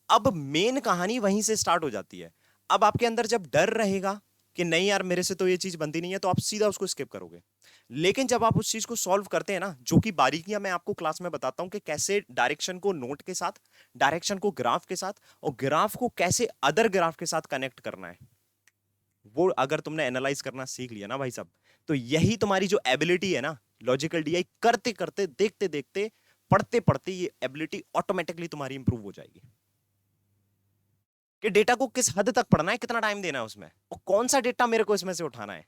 अब मेन कहानी वहीं से स्टार्ट हो जाती है। अब आपके अंदर जब डर रहेगा कि नहीं यार मेरे से तो ये चीज बनती नहीं है, तो आप सीधा उसको स्किप करोगे। लेकिन जब आप उस चीज को सॉल्व करते हैं ना, जो कि बारीकियां मैं आपको क्लास में बताता हूं कि कैसे डायरेक्शन को नोट के साथ, डायरेक्शन को ग्राफ के साथ, और ग्राफ को कैसे अदर ग्राफ के साथ कनेक्ट करना है, वो अगर तुमने एनालाइज करना सीख लिया ना भाई साहब, तो यही तुम्हारी जो एबिलिटी है ना, लॉजिकल डीआई करते करते, देखते देखते, पढ़ते पढ़ते, ये एबिलिटी ऑटोमेटिकली तुम्हारी इंप्रूव हो जाएगी। कि डेटा को किस हद तक पढ़ना है, कितना टाइम देना है उसमें, और कौन सा डेटा मेरे को इसमें से उठाना है।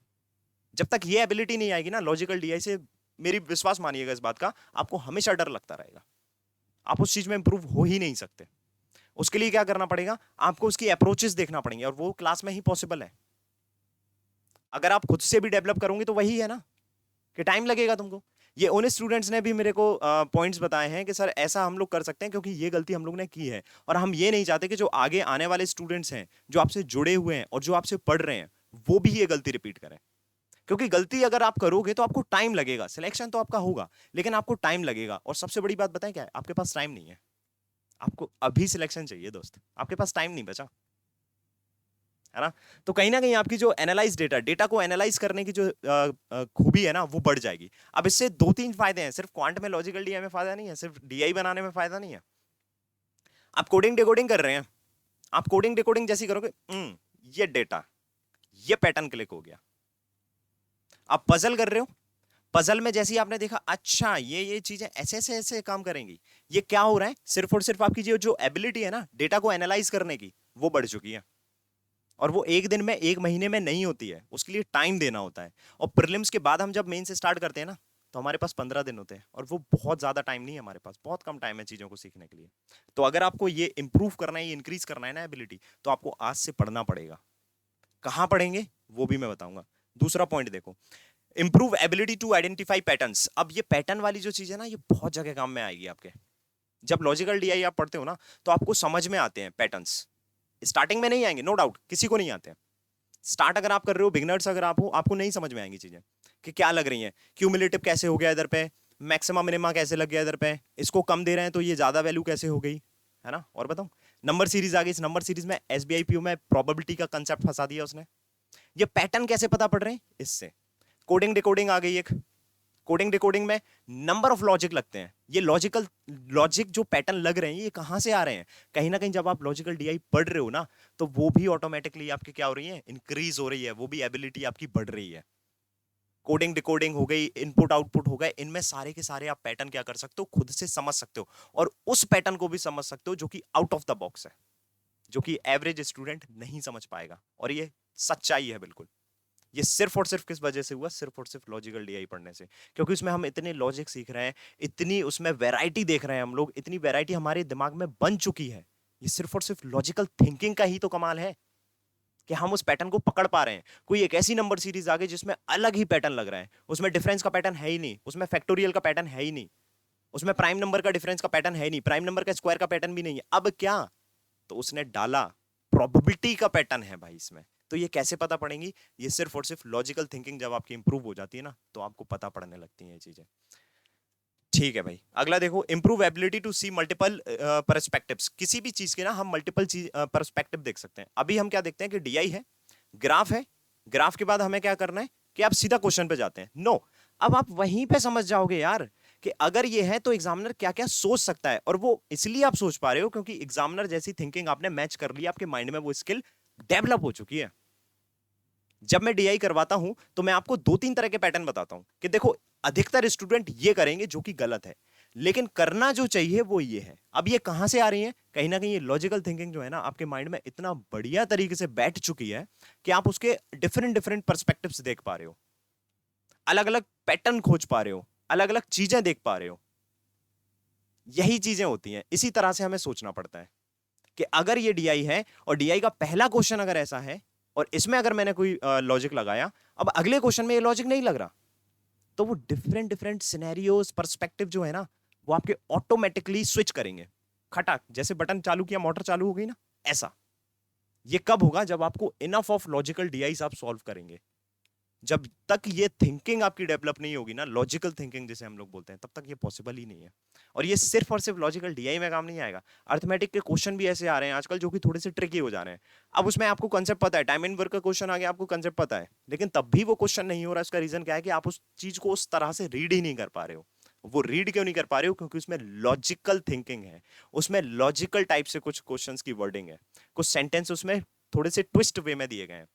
जब तक ये एबिलिटी नहीं आएगी ना लॉजिकल डीआई से, मेरी विश्वास मानिएगा इस बात का, आपको हमेशा डर लगता रहेगा, आप उस चीज में इंप्रूव हो ही नहीं सकते। उसके लिए क्या करना पड़ेगा, आपको उसकी अप्रोचेस देखना पड़ेंगे, और वो क्लास में ही पॉसिबल है। अगर आप खुद से भी डेवलप करोगे तो वही है ना कि टाइम लगेगा तुमको। ये उन स्टूडेंट्स ने भी मेरे को पॉइंट्स बताए हैं कि सर ऐसा हम लोग कर सकते हैं, क्योंकि ये गलती हम लोग ने की है, और हम ये नहीं चाहते कि जो आगे आने वाले स्टूडेंट्स हैं, जो आपसे जुड़े हुए हैं और जो आपसे पढ़ रहे हैं, वो भी ये गलती रिपीट करें। क्योंकि गलती अगर आप करोगे तो आपको टाइम लगेगा, सिलेक्शन तो आपका होगा लेकिन आपको टाइम लगेगा। और सबसे बड़ी बात बताएं क्या है, आपके पास टाइम नहीं है। आपको अभी सिलेक्शन चाहिए दोस्त, आपके पास टाइम नहीं बचा, है ना। तो कहीं ना कहीं आपकी जो एनालाइज डेटा को एनालाइज करने की जो खूबी है ना, वो बढ़ जाएगी। अब इससे 2-3 फायदे हैं, सिर्फ क्वांट में लॉजिकल डीआई में फायदा नहीं है, सिर्फ डीआई बनाने में फायदा नहीं है। आप कोडिंग डिकोडिंग कर रहे हैं, आप कोडिंग डिकोडिंग जैसी करोगे, ये डेटा, ये पैटर्न क्लिक हो गया। आप पजल कर रहे हो, पजल में जैसे ही आपने देखा अच्छा ये चीजें ऐसे ऐसे ऐसे काम करेंगी, ये क्या हो रहा है, सिर्फ और सिर्फ आपकी जो एबिलिटी है ना डेटा को एनालाइज करने की, वो बढ़ चुकी है। और वो 1 दिन में 1 महीने में नहीं होती है, उसके लिए टाइम देना होता है। और प्रीलिम्स के बाद हम जब मेन से स्टार्ट करते हैं ना, तो हमारे पास 15 दिन होते हैं, और वो बहुत ज्यादा टाइम नहीं है, हमारे पास बहुत कम टाइम है चीजों को सीखने के लिए। तो अगर आपको ये इंप्रूव करना है, ये इंक्रीज करना है ना एबिलिटी, तो आपको आज से पढ़ना पड़ेगा। कहां पढ़ेंगे वो भी मैं बताऊंगा। दूसरा पॉइंट देखो, improve ability to identify patterns. अब ये पैटर्न वाली जो चीज है ना, ये बहुत जगह काम में आएगी आपके। जब लॉजिकल डीआई आप पढ़ते हो ना, तो आपको समझ में आते हैं पैटर्न्स। स्टार्टिंग में नहीं आएंगे, नो डाउट, किसी को नहीं आते हैं। स्टार्ट अगर आप कर रहे हो, बिगनर्स अगर आप हो, आपको नहीं समझ में आएंगी चीजें कि क्या लग रही हैं। क्यूमुलेटिव कैसे हो गया इधर पे, मैक्सिमम मिनिमा कैसे लग गया इधर पे, इसको कम दे रहे हैं तो ये ज्यादा वैल्यू कैसे हो गई, है ना। और बताऊं, नंबर सीरीज आ गई, इस नंबर सीरीज में एसबीआई पीओ में प्रोबेबिलिटी का कंसेप्ट फंसा दिया उसने। ये पैटर्न कैसे पता पड़ रहे हैं, इससे। कोडिंग डिकोडिंग आ गई एक, कोडिंग डिकोडिंग में नंबर ऑफ लॉजिक लगते हैं। ये लॉजिकल लॉजिक जो पैटर्न लग रहे हैं, ये कहां से आ रहे हैं, कहीं ना कहीं जब आप लॉजिकल डीआई पढ़ रहे हो ना, तो वो भी ऑटोमेटिकली आपकी क्या हो रही है, इंक्रीज हो रही है, वो भी एबिलिटी आपकी बढ़ रही है। कोडिंग डिकोडिंग हो गई, इनपुट आउटपुट हो गए, इनमें सारे के सारे आप पैटर्न क्या कर सकते हो, खुद से समझ सकते हो, और उस पैटर्न को भी समझ सकते हो जो कि आउट ऑफ द बॉक्स है, जो कि एवरेज स्टूडेंट नहीं समझ पाएगा। और ये सच्चाई है बिल्कुल। ये सिर्फ और सिर्फ किस वजह से हुआ, सिर्फ और सिर्फ लॉजिकल डीआई पढ़ने से। क्योंकि उसमें हम इतने लॉजिक सीख रहे हैं, इतनी उसमें वैरायटी देख रहे हैं हम लोग, इतनी वैरायटी हमारे दिमाग में बन चुकी है। ये सिर्फ और सिर्फ लॉजिकल थिंकिंग का ही तो कमाल है कि हम उस पैटर्न को पकड़ पा रहे हैं। कोई एक ऐसी नंबर सीरीज आ गई जिसमें अलग ही पैटर्न लग रहा है, उसमें डिफरेंस का पैटर्न है ही नहीं, उसमें फैक्टोरियल का पैटर्न है ही नहीं, उसमें प्राइम नंबर का डिफरेंस का पैटर्न है ही नहीं, प्राइम नंबर का स्क्वायर का पैटर्न भी नहीं है। अब क्या, तो उसने डाला प्रोबेबिलिटी का पैटर्न है भाई इसमें। तो ये कैसे पता पड़ेंगी? ये सिर्फ और सिर्फ लॉजिकल थिंकिंग जब आपकी इंप्रूव हो जाती है ना, तो आपको पता पड़ने लगती है ये चीजें। ठीक है भाई, अगला देखो, improve ability to see multiple perspectives. किसी भी चीज के ना हम मल्टीपल चीज पर्सपेक्टिव देख सकते हैं। अभी हम क्या देखते हैं कि डीआई है, ग्राफ है, ग्राफ के बाद हमें क्या करना है कि आप सीधा क्वेश्चन पे जाते हैं। नो, अब आप वहीं पे समझ जाओगे यार कि अगर ये है तो एग्जामिनर क्या क्या सोच सकता है, और वो इसलिए आप सोच पा रहे हो क्योंकि एग्जामिनर जैसी थिंकिंग आपने मैच कर ली, आपके माइंड में वो स्किल डेवलप हो चुकी है। जब मैं डीआई करवाता हूं तो मैं आपको 2-3 तरह के पैटर्न बताता हूं कि देखो अधिकतर स्टूडेंट ये करेंगे जो कि गलत है, लेकिन करना जो चाहिए वो ये है। अब ये कहां से आ रही है? कहीं ना कहीं ये लॉजिकल थिंकिंग जो है ना आपके माइंड में इतना बढ़िया तरीके से बैठ चुकी है कि आप उसके डिफरेंट डिफरेंट पर्सपेक्टिव्स देख पा रहे हो, अलग अलग पैटर्न खोज पा रहे हो, अलग अलग चीजें देख पा रहे हो। यही चीजें होती हैं। इसी तरह से हमें सोचना पड़ता है कि अगर ये डीआई है और डीआई का पहला क्वेश्चन अगर ऐसा है और इसमें अगर मैंने कोई लॉजिक लगाया, अब अगले क्वेश्चन में ये लॉजिक नहीं लग रहा, तो वो डिफरेंट डिफरेंट सिनेरियोस पर्सपेक्टिव जो है ना वो आपके ऑटोमेटिकली स्विच करेंगे। खटाक, जैसे बटन चालू किया मोटर चालू हो गई ना, ऐसा। ये कब होगा? जब आपको इनफ ऑफ लॉजिकल डीआईस आप सॉल्व करेंगे। जब तक ये थिंकिंग आपकी डेवलप नहीं होगी ना, लॉजिकल थिंकिंग जिसे हम लोग बोलते हैं, तब तक ये पॉसिबल ही नहीं है। और ये सिर्फ और सिर्फ लॉजिकल डीआई में काम नहीं आएगा। अर्थमेटिक के क्वेश्चन भी ऐसे आ रहे हैं आजकल जो कि थोड़े से ट्रिकी हो जा रहे हैं। अब उसमें आपको कंसेप्ट पता है, टाइम एंड वर्क का क्वेश्चन आ गया, आपको कंसेप्ट पता है, लेकिन तब भी वो क्वेश्चन नहीं हो रहा। इसका रीजन क्या है कि आप उस चीज को उस तरह से रीड ही नहीं कर पा रहे हो। वो रीड क्यों नहीं कर पा रहे हो? क्योंकि उसमें लॉजिकल थिंकिंग है, उसमें लॉजिकल टाइप से कुछ क्वेश्चंस की वर्डिंग है, कुछ सेंटेंस उसमें थोड़े से ट्विस्ट वे में दिए गए हैं।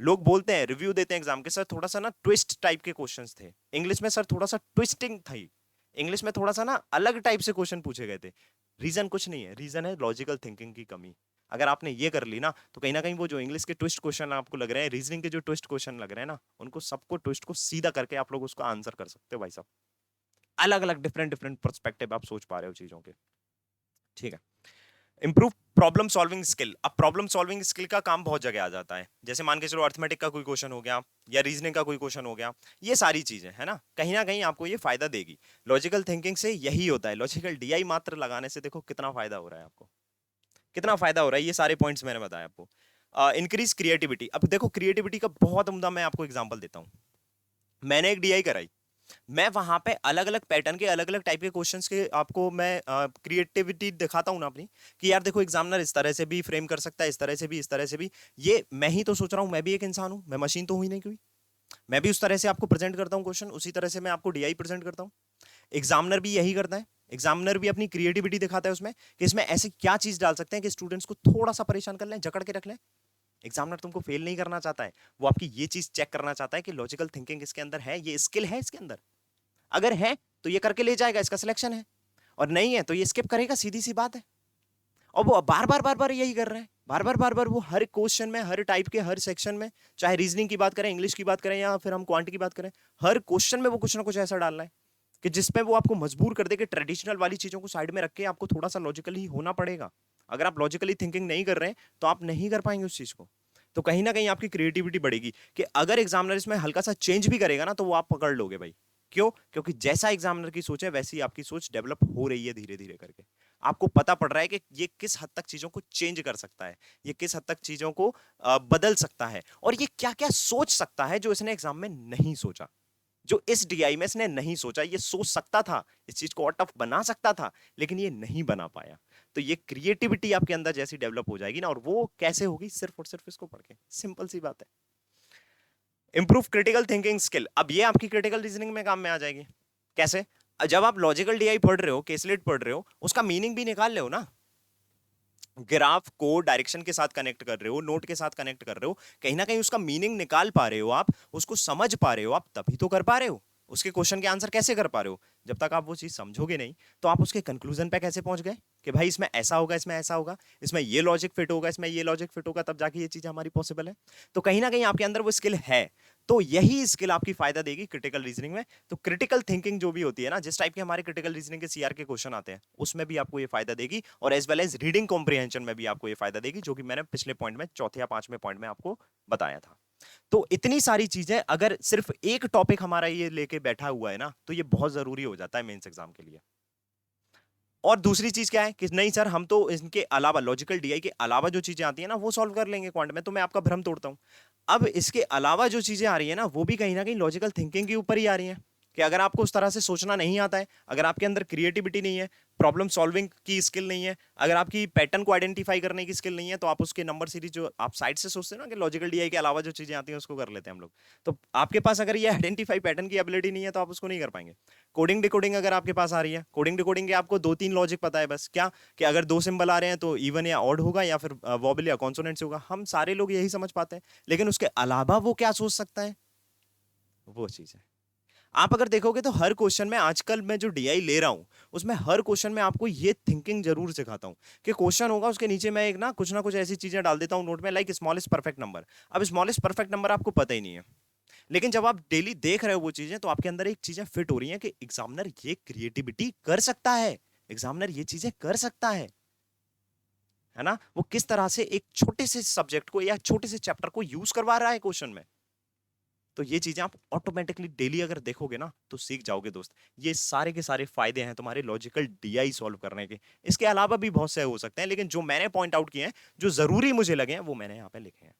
लोग बोलते हैं, रिव्यू देते हैं एग्जाम के, सर थोड़ा सा ना ट्विस्ट टाइप के क्वेश्चंस थे इंग्लिश में, सर थोड़ा सा ट्विस्टिंग थी इंग्लिश में, थोड़ा सा ना अलग टाइप से क्वेश्चन पूछे गए थे। रीजन कुछ नहीं है, रीजन है लॉजिकल थिंकिंग की कमी। अगर आपने ये कर ली ना तो कहीं ना कहीं वो जो इंग्लिश के ट्विस्ट क्वेश्चन आपको लग रहे हैं, रीजनिंग के जो ट्विस्ट क्वेश्चन लग रहे हैं ना, उनको सबको ट्विस्ट को सीधा करके आप लोग उसका आंसर कर सकते हो भाई साहब। अलग अलग डिफरेंट डिफरेंट पर्सपेक्टिव आप सोच पा रहे हो चीजों के। ठीक है। Improve problem solving skill. अब प्रॉब्लम सॉल्विंग स्किल का काम बहुत जगह आ जाता है। जैसे मान के चलो अर्थमेटिक का कोई क्वेश्चन हो गया या रीजनिंग का कोई क्वेश्चन हो गया, ये सारी चीजें है ना कहीं आपको ये फायदा देगी। लॉजिकल थिंकिंग से यही होता है। लॉजिकल डीआई मात्र लगाने से देखो कितना फायदा हो रहा है आपको, कितना फायदा हो रहा है। ये सारे पॉइंट्स मैंने बताया आपको। Increase creativity. अब देखो क्रिएटिविटी का बहुत उम्दा मैं आपको एग्जाम्पल देता हूँ। मैंने एक डीआई कराई, मैं वहां पे अलग अलग पैटर्न के अलग अलग टाइप के क्वेश्चंस के आपको मैं क्रिएटिविटी दिखाता हूं ना अपनी, कि यार देखो एग्जामिनर इस तरह से भी फ्रेम कर सकता है, इस तरह से भी, इस तरह से भी। ये मैं ही तो सोच रहा हूं, मैं भी एक इंसान हूं, मैं मशीन तो हुई नहीं कोई। मैं भी उस तरह से आपको प्रेजेंट करता हूं क्वेश्चन, उसी तरह से मैं आपको डीआई प्रेजेंट करता हूं। एग्जामिनर भी यही करता है। एग्जामिनर भी अपनी क्रिएटिविटी दिखाता है उसमें कि इसमें ऐसे क्या चीज डाल सकते हैं कि स्टूडेंट्स को थोड़ा सा परेशान कर लें, जकड़ के रख लें। एग्जामिनर तुमको फेल नहीं करना चाहता है, वो आपकी ये चीज चेक करना चाहता है कि लॉजिकल थिंकिंग इसके अंदर है, ये स्किल है इसके अंदर। अगर है तो ये करके ले जाएगा, इसका सिलेक्शन है, और नहीं है तो ये स्किप करेगा, सीधी सी बात है। और वो बार बार यही कर रहे हैं, बार बार वो हर क्वेश्चन में, हर टाइप के हर सेक्शन में, चाहे रीजनिंग की बात करें, इंग्लिश की बात करें, या फिर हम क्वांट की बात करें, हर क्वेश्चन में वो कुछ ना कुछ ऐसा डाल रहा है कि जिसमें वो आपको मजबूर कर दे कि ट्रेडिशनल वाली चीजों को साइड में रख के आपको थोड़ा सा लॉजिकली होना पड़ेगा। अगर आप लॉजिकली थिंकिंग नहीं कर रहे हैं तो आप नहीं कर पाएंगे उस चीज को। तो कहीं ना कहीं आपकी क्रिएटिविटी बढ़ेगी कि अगर एग्जामिनर इसमें हल्का सा चेंज भी करेगा ना तो वो आप पकड़ लोगे भाई। क्यों? क्योंकि जैसा एग्जामिनर की सोच है वैसी ही आपकी सोच डेवलप हो रही है धीरे धीरे करके। आपको पता पड़ रहा है कि ये किस हद तक चीजों को चेंज कर सकता है, ये किस हद तक चीजों को बदल सकता है, और ये क्या क्या सोच सकता है जो इसने एग्जाम में नहीं सोचा, जो इस डीआई में इसने नहीं सोचा। ये सोच सकता था, इस चीज को और टफ बना सकता था, लेकिन ये नहीं बना पाया। तो ये क्रिएटिविटी आपके अंदर जैसी डेवलप हो जाएगी ना, और वो कैसे होगी? सिर्फ और सिर्फ इसको पढ़ के। सिंपल सी बात है। Improve critical thinking skill. अब ये आपकी क्रिटिकल रीजनिंग में काम में आ जाएगी। कैसे? जब आप लॉजिकल डीआई पढ़ रहे हो, केसलेट पढ़ रहे हो, उसका मीनिंग भी निकाल ले हो ना। ग्राफ को डायरेक्शन के साथ कनेक्ट कर रहे हो, नोट के साथ कनेक्ट कर रहे हो, कहीं ना कहीं उसका मीनिंग निकाल पा रहे हो, आप उसको समझ पा रहे हो, आप तभी तो कर पा रहे हो। उसके क्वेश्चन के आंसर कैसे कर पा रहे हो? जब तक आप वो चीज समझोगे नहीं तो आप उसके कंक्लूजन पे कैसे पहुंच गए कि भाई इसमें ऐसा होगा, इसमें ऐसा होगा, इसमें ये लॉजिक फिट होगा, इसमें ये लॉजिक फिट होगा, तब जाके ये चीज हमारी पॉसिबल है। तो कहीं ना कहीं आपके अंदर वो स्किल है। तो यही स्किल आपकी फायदा देगी क्रिटिकल रीजनिंग में। तो क्रिटिकल थिंकिंग जो भी होती है ना, जिस टाइप के हमारे क्रिटिकल रीजनिंग के सीआर के क्वेश्चन आते हैं, उसमें भी आपको ये फायदा देगी, और as well as reading comprehension में भी आपको ये फायदा देगी, जो कि मैंने पिछले पॉइंट में, चौथे या पांचवें पॉइंट में आपको बताया था। तो इतनी सारी चीजें, अगर सिर्फ एक टॉपिक हमारा ये लेके बैठा हुआ है ना, तो ये बहुत जरूरी हो जाता है मेंस एग्जाम के लिए। और दूसरी चीज क्या है कि नहीं सर, हम तो इनके अलावा, लॉजिकल डीआई के अलावा जो चीजें आती है ना, वो सॉल्व कर लेंगे क्वांट में, तो मैं आपका भ्रम तोड़ता हूं। अब इसके अलावा जो चीजें आ रही है ना, वो भी कहीं ना कहीं लॉजिकल थिंकिंग के ऊपर ही आ रही है, कि अगर आपको उस तरह से सोचना नहीं आता है, अगर आपके अंदर क्रिएटिविटी नहीं है, प्रॉब्लम सॉल्विंग की स्किल नहीं है, अगर आपकी पैटर्न को आइडेंटिफाई करने की स्किल नहीं है, तो आप उसके नंबर सीरीज जो आप साइड से सोचते हैं ना, कि लॉजिकल डीआई के अलावा जो चीजें आती हैं उसको कर लेते हैं हम लोग, तो आपके पास अगर ये आइडेंटिफाई पैटर्न की एबिलिटी नहीं है, तो आप उसको नहीं कर पाएंगे। कोडिंग डिकोडिंग अगर आपके पास आ रही है, कोडिंग डिकोडिंग के आपको दो तीन लॉजिक पता है बस, क्या कि अगर दो सिंबल आ रहे हैं तो इवन या ऑड होगा, या फिर वॉबल या कॉन्सोनेंट से होगा, हम सारे लोग यही समझ पाते हैं। लेकिन उसके अलावा वो क्या सोच सकता है, वो चीज है। आप अगर देखोगे तो हर क्वेश्चन में आजकल मैं जो डीआई ले रहा हूं, उसमें हर क्वेश्चन में आपको ये थिंकिंग जरूर सिखाता हूं, कि क्वेश्चन होगा उसके नीचे मैं एक ना कुछ ऐसी चीजें डाल देता हूं नोट में, लाइक स्मॉलेस्ट परफेक्ट नंबर। अब स्मॉलेस्ट परफेक्ट नंबर आपको पता ही नहीं है, लेकिन जब आप डेली देख रहे हो वो चीजें, तो आपके अंदर एक चीजें फिट हो रही हैं कि एग्जामिनर ये क्रिएटिविटी कर सकता है, एग्जामिनर ये चीजें कर सकता है ना। वो किस तरह से एक छोटे से सब्जेक्ट को या छोटे से चैप्टर को यूज करवा रहा है क्वेश्चन में। तो ये चीजें आप ऑटोमेटिकली डेली अगर देखोगे ना, तो सीख जाओगे दोस्त। ये सारे के सारे फायदे हैं तुम्हारे लॉजिकल डीआई सॉल्व करने के। इसके अलावा भी बहुत से हो सकते हैं, लेकिन जो मैंने पॉइंट आउट किए हैं, जो जरूरी मुझे लगे हैं, वो मैंने यहाँ पे लिखे हैं।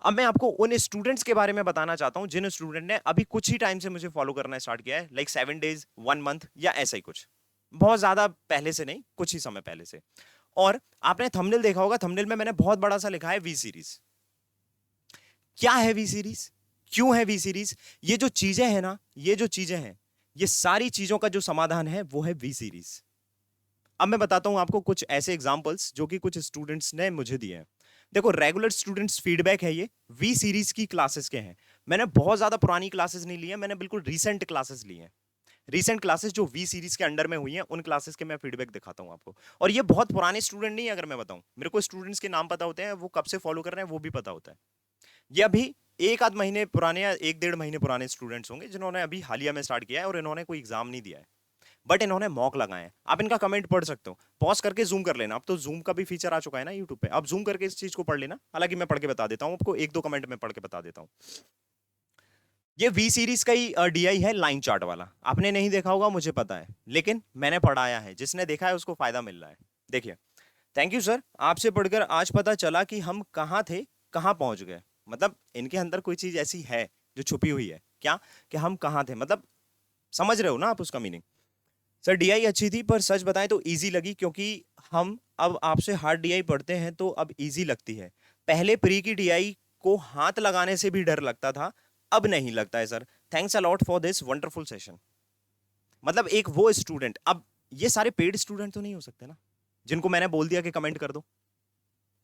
अब मैं आपको उन स्टूडेंट्स के बारे में बताना चाहता हूं, जिन स्टूडेंट ने अभी कुछ ही टाइम से मुझे फॉलो करना स्टार्ट किया है, लाइक 7 days, 1 month या ऐसा ही कुछ, बहुत ज्यादा पहले से नहीं, कुछ ही समय पहले से। और आपने थंबनेल देखा होगा, थंबनेल में मैंने बहुत बड़ा सा लिखा है वी सीरीज। क्या है वी सीरीज, क्यों है वी सीरीज? ये जो चीजें हैं ना, ये जो चीजें हैं, ये सारी चीजों का जो समाधान है वो है वी सीरीज। अब मैं बताता हूं आपको कुछ ऐसे एग्जांपल्स जो कि कुछ स्टूडेंट्स ने मुझे दिए हैं। देखो, रेगुलर स्टूडेंट्स फीडबैक है, ये वी सीरीज की क्लासेस के हैं। मैंने बहुत ज्यादा पुरानी क्लासेस नहीं ली है, मैंने बिल्कुल रीसेंट क्लासेस ली हैं। रीसेंट क्लासेस जो वी सीरीज के अंडर में हुई हैं, उन क्लासेस के मैं फीडबैक दिखाता हूं आपको। और ये बहुत पुराने स्टूडेंट नहीं है, अगर मैं बताऊं, मेरे को स्टूडेंट्स के नाम पता होते हैं, वो कब से फॉलो कर रहे हैं वो भी पता होता है। ये अभी एक आध महीने पुराने या एक डेढ़ महीने पुराने स्टूडेंट्स होंगे, जिन्होंने अभी हालिया में स्टार्ट किया है, और इन्होंने कोई एग्जाम नहीं दिया है, बट इन्होंने मॉक लगाए हैं। आप इनका कमेंट पढ़ सकते हो, पॉज करके जूम कर लेना। अब तो जूम का भी फीचर आ चुका है ना यूट्यूब पे, अब जूम करके इस चीज को पढ़ लेना। हालांकि मैं पढ़ के बता देता हूं आपको, एक दो कमेंट में पढ़ के बता देता हूं। ये वी सीरीज का ही डीआई है, लाइन चार्ट वाला। आपने नहीं देखा होगा मुझे पता है, लेकिन मैंने पढ़ाया है, जिसने देखा है उसको फायदा मिल रहा है। देखिए, थैंक यू सर, आपसे पढ़कर आज पता चला कि हम कहाँ थे, कहाँ पहुंच गए। मतलब इनके अंदर कोई चीज ऐसी है जो छुपी हुई है क्या, कि हम कहाँ थे, मतलब समझ रहे हो ना आप उसका मीनिंग। सर डीआई अच्छी थी, पर सच बताएं तो इजी लगी, क्योंकि हम अब आपसे हार्ड डीआई पढ़ते हैं तो अब इजी लगती है। पहले प्री की डीआई को हाथ लगाने से भी डर लगता था, अब नहीं लगता है sir. Thanks a lot for this wonderful session. मतलब एक वो स्टूडेंट, अब ये सारे पेड स्टूडेंट तो नहीं हो सकते ना, जिनको मैंने बोल दिया कि कमेंट कर दो,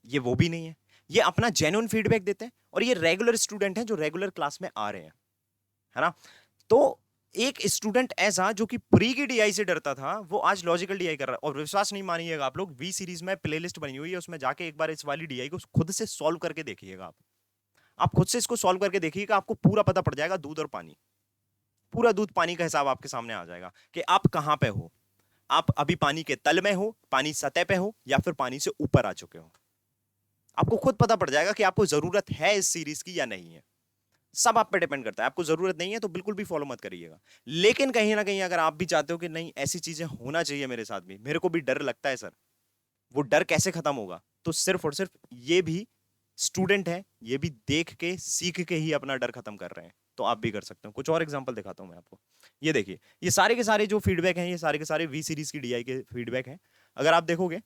ये वो भी नहीं है। ये अपना जेन्युइन फीडबैक देते हैं, और ये रेगुलर स्टूडेंट हैं जो रेगुलर क्लास में आ रहे हैं, है ना। तो एक स्टूडेंट ऐसा जो कि प्री की डीआई से डरता था, वो आज लॉजिकल डीआई कर रहा है। और विश्वास नहीं मानिएगा आप लोग, वी सीरीज में प्लेलिस्ट बनी हुई है, उसमें जाके एक बार इस वाली डीआई को खुद से सॉल्व करके देखिएगा। आप खुद से इसको सॉल्व करके देखिएगा, आपको पूरा पता पड़ जाएगा, दूध और पानी, पूरा दूध पानी का हिसाब आपके सामने आ जाएगा, कि आप कहां पे हो। आप अभी पानी के तल में हो, पानी सतह पे हो, या फिर पानी से ऊपर आ चुके हो। आपको खुद पता पड़ जाएगा कि आपको जरूरत है इस सीरीज की या नहीं है। सब आप पे डिपेंड करता है। आपको जरूरत नहीं है तो बिल्कुल भी फॉलो मत करिएगा। लेकिन कहीं ना कहीं अगर आप भी चाहते हो कि नहीं ऐसी चीजें होना चाहिए मेरे साथ भी, मेरे को भी डर लगता है सर, वो डर कैसे खत्म होगा, तो सिर्फ और सिर्फ ये भी स्टूडेंट है, ये भी देख के सीख के ही अपना डर खत्म कर रहे हैं, तो आप भी कर सकते हो। कुछ और एग्जांपल दिखाता हूं मैं आपको। ये देखिए, ये सारे के सारे जो फीडबैक हैं, ये सारे के सारे वी सीरीज की डीआई के फीडबैक हैं। अगर आप देखोगे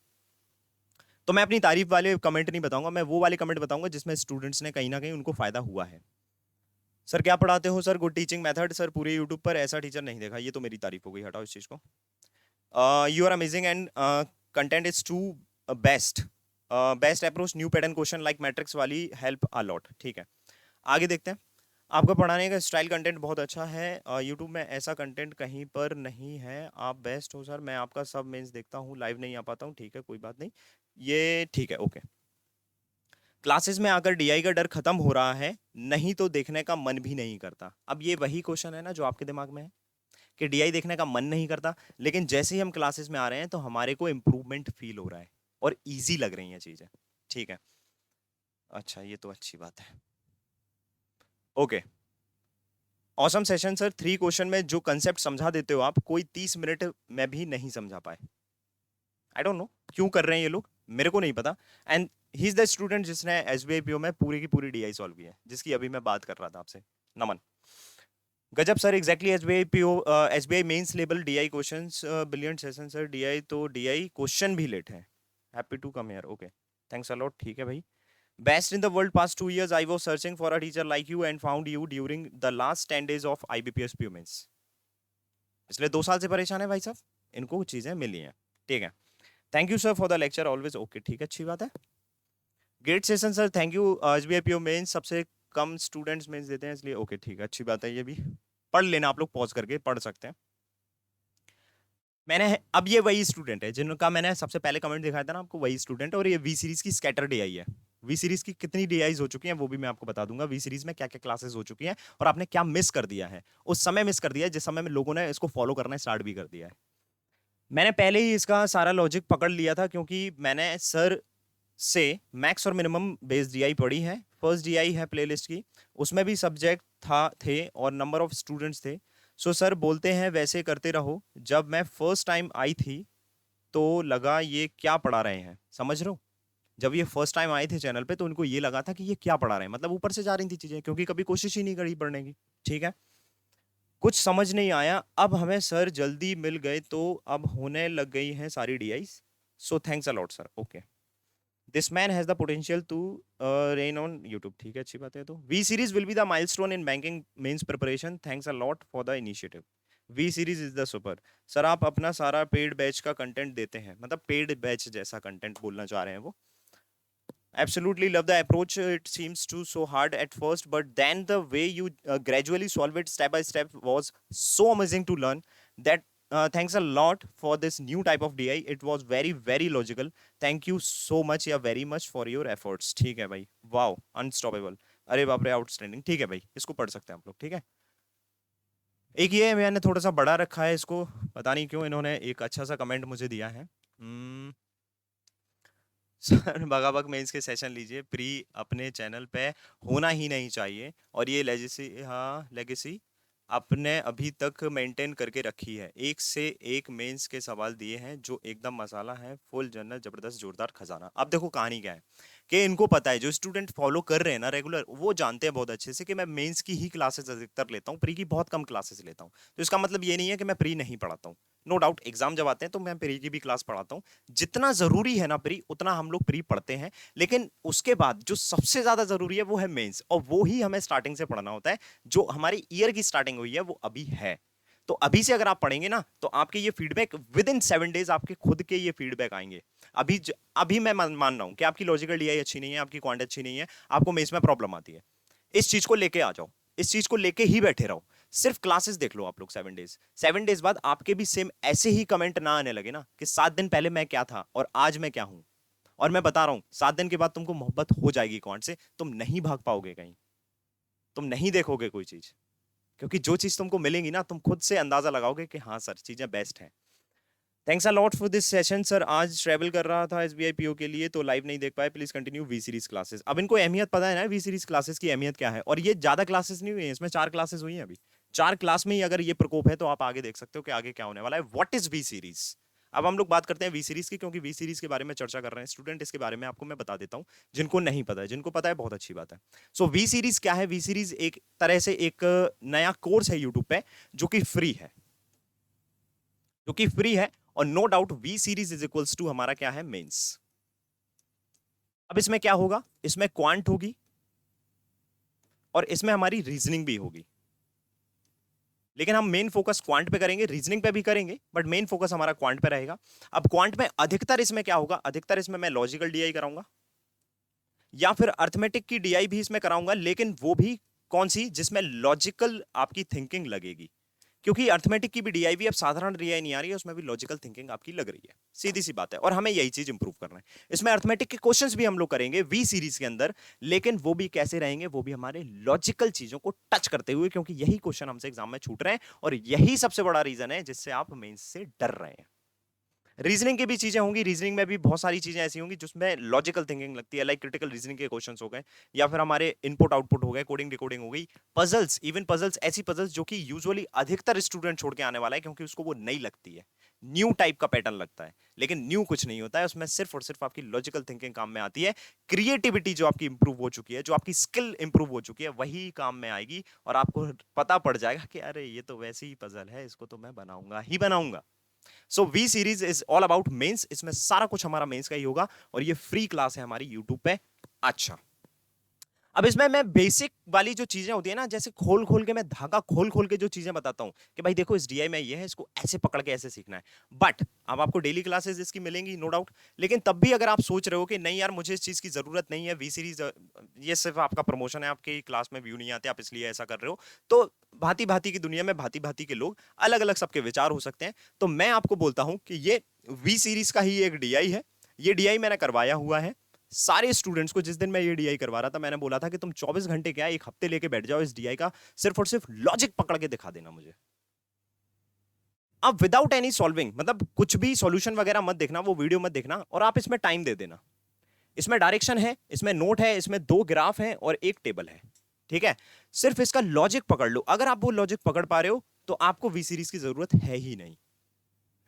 तो मैं अपनी तारीफ वाले कमेंट नहीं बताऊंगा, मैं वो वाले कमेंट बताऊंगा जिसमें स्टूडेंट्स ने कहीं ना कहीं उनको फायदा हुआ है। सर क्या पढ़ाते हो sir, good teaching method sir, पूरे यूट्यूब पर ऐसा टीचर नहीं देखा। ये तो मेरी तारीफ हो गई, हटाओ इस चीज को। You are amazing and content is too best, best approach, new pattern question like matrix वाली हेल्प अ लॉट। ठीक है, आगे देखते हैं। आपका पढ़ाने का स्टाइल कंटेंट बहुत अच्छा है, यूट्यूब में ऐसा कंटेंट कहीं पर नहीं है, आप बेस्ट हो सर। मैं आपका सब मेंस देखता हूँ, लाइव नहीं आ पाता हूँ। ठीक है, कोई बात नहीं, ये ठीक है, ओके। क्लासेस में आकर डीआई का डर खत्म हो रहा है, नहीं तो देखने का मन भी नहीं करता। अब ये वही क्वेश्चन है ना जो आपके दिमाग में है कि डीआई देखने का मन नहीं करता, लेकिन जैसे ही हम क्लासेस में आ रहे हैं तो हमारे को इंप्रूवमेंट फील हो रहा है और इजी लग रही हैं चीजें। ठीक है, अच्छा ये तो अच्छी बात है। Okay, awesome session sir. 3 question में जो कंसेप्ट समझा देते हो आप, कोई 30 मिनट में भी नहीं समझा पाए। आई डोंट नो क्यों कर रहे हैं ये लोग, मेरे को नहीं पता। And he is the student जिसने एसबीआई पीओ में पूरी की पूरी डीआई सॉल्व की है, जिसकी अभी मैं बात कर रहा था आपसे। नमन, गजब sir, exactly SBI PO, SBI mains level DI questions, brilliant session sir. DI तो डीआई क्वेश्चन भी लेट है। Happy to come here, okay, thanks a lot. ठीक है भाई। Best in the world past 2 years, I was searching for a teacher like you and found you during the last 10 days of IBPS PU Mains. पिछले 2 साल से परेशान है भाई साहब, इनको कुछ चीजें मिली हैं। ठीक है, thank you sir for the lecture always. Okay ठीक है, अच्छी बात है। Great session sir, thank you. SBI PO mains सबसे कम स्टूडेंट्स मेंस देते हैं इसलिए। ओके ठीक है, अच्छी बात है, ये भी पढ़ लेना आप लोग, पॉज करके पढ़ सकते हैं। मैंने अब ये वही स्टूडेंट है जिनका मैंने सबसे पहले कमेंट दिखाया था ना आपको, वही स्टूडेंट। और ये वी सीरीज की स्कैटर डे आई है। वी सीरीज की कितनी डीआईज हो चुकी हैं वो भी मैं आपको बता दूंगा। वी सीरीज में क्या क्या क्लासेस हो चुकी हैं और आपने क्या मिस कर दिया है, उस समय मिस कर दिया है जिस समय में लोगों ने इसको फॉलो करना स्टार्ट भी कर दिया है। मैंने पहले ही इसका सारा लॉजिक पकड़ लिया था क्योंकि मैंने सर से मैक्स और मिनिमम बेस्ड डीआई पढ़ी है। फर्स्ट डीआई है प्लेलिस्ट की, उसमें भी सब्जेक्ट था थे और नंबर ऑफ स्टूडेंट्स थे। सो सर बोलते हैं वैसे करते रहो। जब मैं फर्स्ट टाइम आई थी तो लगा ये क्या पढ़ा रहे हैं, समझ रहे हो। जब ये फर्स्ट टाइम आए थे चैनल पे तो उनको ये लगा था कि ये क्या पढ़ा रहे हैं, मतलब ऊपर से जा रही थी चीजें, क्योंकि कभी कोशिश ही नहीं करी पढ़ने की। ठीक है, कुछ समझ नहीं आया। अब हमें सर जल्दी मिल गए तो अब होने लग गई हैं सारी DIs. So thanks a lot sir. Okay, this man has the potential to reign on YouTube. ठीक है, अच्छी बात है। तो V series will be the milestone in banking mains preparation. Thanks a lot for the initiative. V series is the super. Sir आप अपना सारा पेड बैच का कंटेंट देते हैं, मतलब पेड बैच जैसा कंटेंट बोलना चाह रहे हैं वो। Absolutely love the approach. It seems too so hard at first, but then the way you gradually solve it step by step was so amazing to learn. That thanks a lot for this new type of DI. It was very very logical. Thank you so much, yeah, very much for your efforts. ठीक है भाई, wow, unstoppable. अरे बाप रे, आउटस्टैंडिंग। ठीक है भाई, इसको पढ़ सकते हैं आप लोग। ठीक है, एक ये मैंने थोड़ा सा बड़ा रखा है इसको, पता नहीं क्यों इन्होंने एक अच्छा सा कमेंट मुझे दिया है। सर बगाबग मेंस के सेशन लीजिए, प्री अपने चैनल पे होना ही नहीं चाहिए। और ये लेगेसी, हाँ लेगेसी आपने अभी तक मेंटेन करके रखी है। एक से एक मेंस के सवाल दिए हैं जो एकदम मसाला है, फुल जन्नत, जबरदस्त, जोरदार खजाना। अब देखो कहानी क्या है कि इनको पता है, जो स्टूडेंट फॉलो कर रहे हैं ना रेगुलर, वो जानते हैं बहुत अच्छे से कि मैं मेंस की ही क्लासेस अधिकतर लेता हूँ, प्री की बहुत कम क्लासेस लेता हूँ। तो इसका मतलब ये नहीं है कि मैं प्री नहीं पढ़ाता हूँ। नो डाउट एग्जाम जब आते हैं तो मैं प्री की भी क्लास पढ़ाता हूँ। जितना जरूरी है ना प्री, उतना हम लोग प्री पढ़ते हैं। लेकिन उसके बाद जो सबसे ज्यादा जरूरी है वो है मेंस, और वो ही हमें स्टार्टिंग से पढ़ना होता है। जो हमारी ईयर की स्टार्टिंग हुई है वो अभी है। तो अभी से अगर आप पढ़ेंगे ना तो आपके ये फीडबैक विद इन 7 डेज आपके खुद के ये फीडबैक आएंगे। अभी मैं मान रहा हूं कि आपकी लॉजिकल डीआई अच्छी नहीं है, आपकी क्वांट अच्छी नहीं है, आपको मेंस में प्रॉब्लम आती है। इस चीज को लेके आ जाओ, इस चीज को लेके ही बैठे रहो। सिर्फ क्लासेस देख लो आप लोग 7 डेज। 7 डेज बाद आपके भी सेम ऐसे ही कमेंट ना आने लगे ना कि 7 दिन पहले मैं क्या था और आज मैं क्या हूं। और मैं बता रहा हूं 7 दिन के बाद तुमको मोहब्बत हो जाएगी क्वांट से, तुम नहीं भाग पाओगे कहीं, तुम नहीं देखोगे कोई चीज, क्योंकि जो चीज तुमको मिलेंगी ना तुम खुद से अंदाजा लगाओगे कि हाँ सर चीजें बेस्ट हैं। Thanks a lot for this session sir. आज ट्रैवल कर रहा था एसबीआई पीओ के लिए तो लाइव नहीं देख पाए, please continue V series classes. अब इनको अहमियत पता है ना वी सीरीज क्लासेस की अहमियत क्या है। और ये ज्यादा क्लासेस नहीं हुई है, इसमें 4 क्लासेस हुई हैं अभी। 4 क्लास में ही अगर ये प्रकोप है तो आप आगे देख सकते हो कि आगे क्या होने वाला है। What is V series. अब हम लोग बात करते हैं वी सीरीज की, क्योंकि वी सीरीज के बारे में चर्चा कर रहे हैं स्टूडेंट, इसके बारे में आपको मैं बता देता हूं। जिनको नहीं पता है, जिनको पता है बहुत अच्छी बात है। सो वी सीरीज क्या है। वी सीरीज एक तरह से एक नया कोर्स है यूट्यूब पे जो कि फ्री है, जो कि फ्री है। और no doubt V series is equals to हमारा क्या है, मेंस। अब इसमें क्या होगा, इसमें क्वांट होगी और इसमें हमारी रीजनिंग भी होगी। लेकिन हम मेन फोकस क्वांट पे करेंगे, रीजनिंग पे भी करेंगे, बट मेन फोकस हमारा क्वांट पे रहेगा। अब क्वांट में अधिकतर इसमें क्या होगा, अधिकतर इसमें मैं लॉजिकल डीआई कराऊंगा या फिर अर्थमेटिक की डीआई भी इसमें कराऊंगा, लेकिन वो भी कौन सी, जिसमें लॉजिकल आपकी थिंकिंग लगेगी। क्योंकि अर्थमेटिक की भी डीआई भी अब साधारण डीआई नहीं आ रही है, उसमें भी लॉजिकल थिंकिंग आपकी लग रही है, सीधी सी बात है। और हमें यही चीज इंप्रूव करना है। इसमें अर्थमेटिक के क्वेश्चंस भी हम लोग करेंगे वी सीरीज के अंदर, लेकिन वो भी कैसे रहेंगे, वो भी हमारे लॉजिकल चीजों को टच करते हुए, क्योंकि यही क्वेश्चन हमसे एग्जाम में छूट रहे हैं और यही सबसे बड़ा रीजन है जिससे आप मेंस से डर रहे हैं। रीजनिंग की भी चीजें होंगी, रीजनिंग में भी बहुत सारी चीजें ऐसी होंगी जिसमें लॉजिकल थिंकिंग लगती है, लाइक क्रिटिकल रीजनिंग के क्वेश्चंस हो गए, या फिर हमारे इनपुट आउटपुट हो गए, कोडिंग डिकोडिंग हो गई, पजल्स, इवन पजल्स, ऐसी पजल्स जो कि यूजुअली अधिकतर स्टूडेंट छोड़ के आने वाला है क्योंकि उसको वो नई लगती है, न्यू टाइप का पैटर्न लगता है। लेकिन न्यू कुछ नहीं होता है उसमें, सिर्फ और सिर्फ आपकी लॉजिकल थिंकिंग काम में आती है। क्रिएटिविटी जो आपकी इंप्रूव हो चुकी है, जो आपकी स्किल इंप्रूव हो चुकी है, वही काम में आएगी और आपको पता पड़ जाएगा कि अरे ये तो वैसे ही पजल है, इसको तो मैं बनाऊंगा ही बनाऊंगा। So V series is all about mains, इसमें सारा कुछ हमारा मेंस का ही होगा और ये फ्री क्लास है हमारी यूट्यूब पे। अच्छा, अब इसमें मैं बेसिक वाली जो चीजें होती है ना, जैसे खोल खोल के मैं धागा खोल खोल के जो चीजें बताता हूं कि भाई देखो इस डीआई में ये है, इसको ऐसे पकड़ के ऐसे सीखना है, बट अब आपको डेली क्लासेस इसकी मिलेंगी नो डाउट। लेकिन तब भी अगर आप सोच रहे हो कि नहीं यार मुझे इस चीज की जरूरत नहीं है, वी सीरीज ये सिर्फ आपका प्रमोशन है, आपकी क्लास में व्यू नहीं आते, आप इसलिए ऐसा कर रहे हो, तो भांति भांति की दुनिया में भांति भांति के लोग, अलग अलग सबके विचार हो सकते हैं। तो मैं आपको बोलता हूं कि ये वी सीरीज का ही एक डीआई है। ये डीआई मैंने करवाया हुआ है सारे स्टूडेंट्स को। जिस दिन मैं ये डीआई करवा रहा था मैंने बोला था कि तुम 24 घंटे क्या एक हफ्ते लेके बैठ जाओ इस डीआई का, सिर्फ और सिर्फ लॉजिक पकड़ के दिखा देना मुझे। अब विदाउट एनी सॉल्विंग, मतलब कुछ भी सॉल्यूशन वगैरह मत देखना, वो वीडियो मत देखना, और आप इसमें टाइम दे देना। इसमें डायरेक्शन है, इसमें नोट है, इसमें 2 ग्राफ हैं और एक टेबल है, ठीक है। सिर्फ इसका लॉजिक पकड़ लो, अगर आप वो लॉजिक पकड़ पा रहे हो तो आपको वी सीरीज की जरूरत है ही नहीं,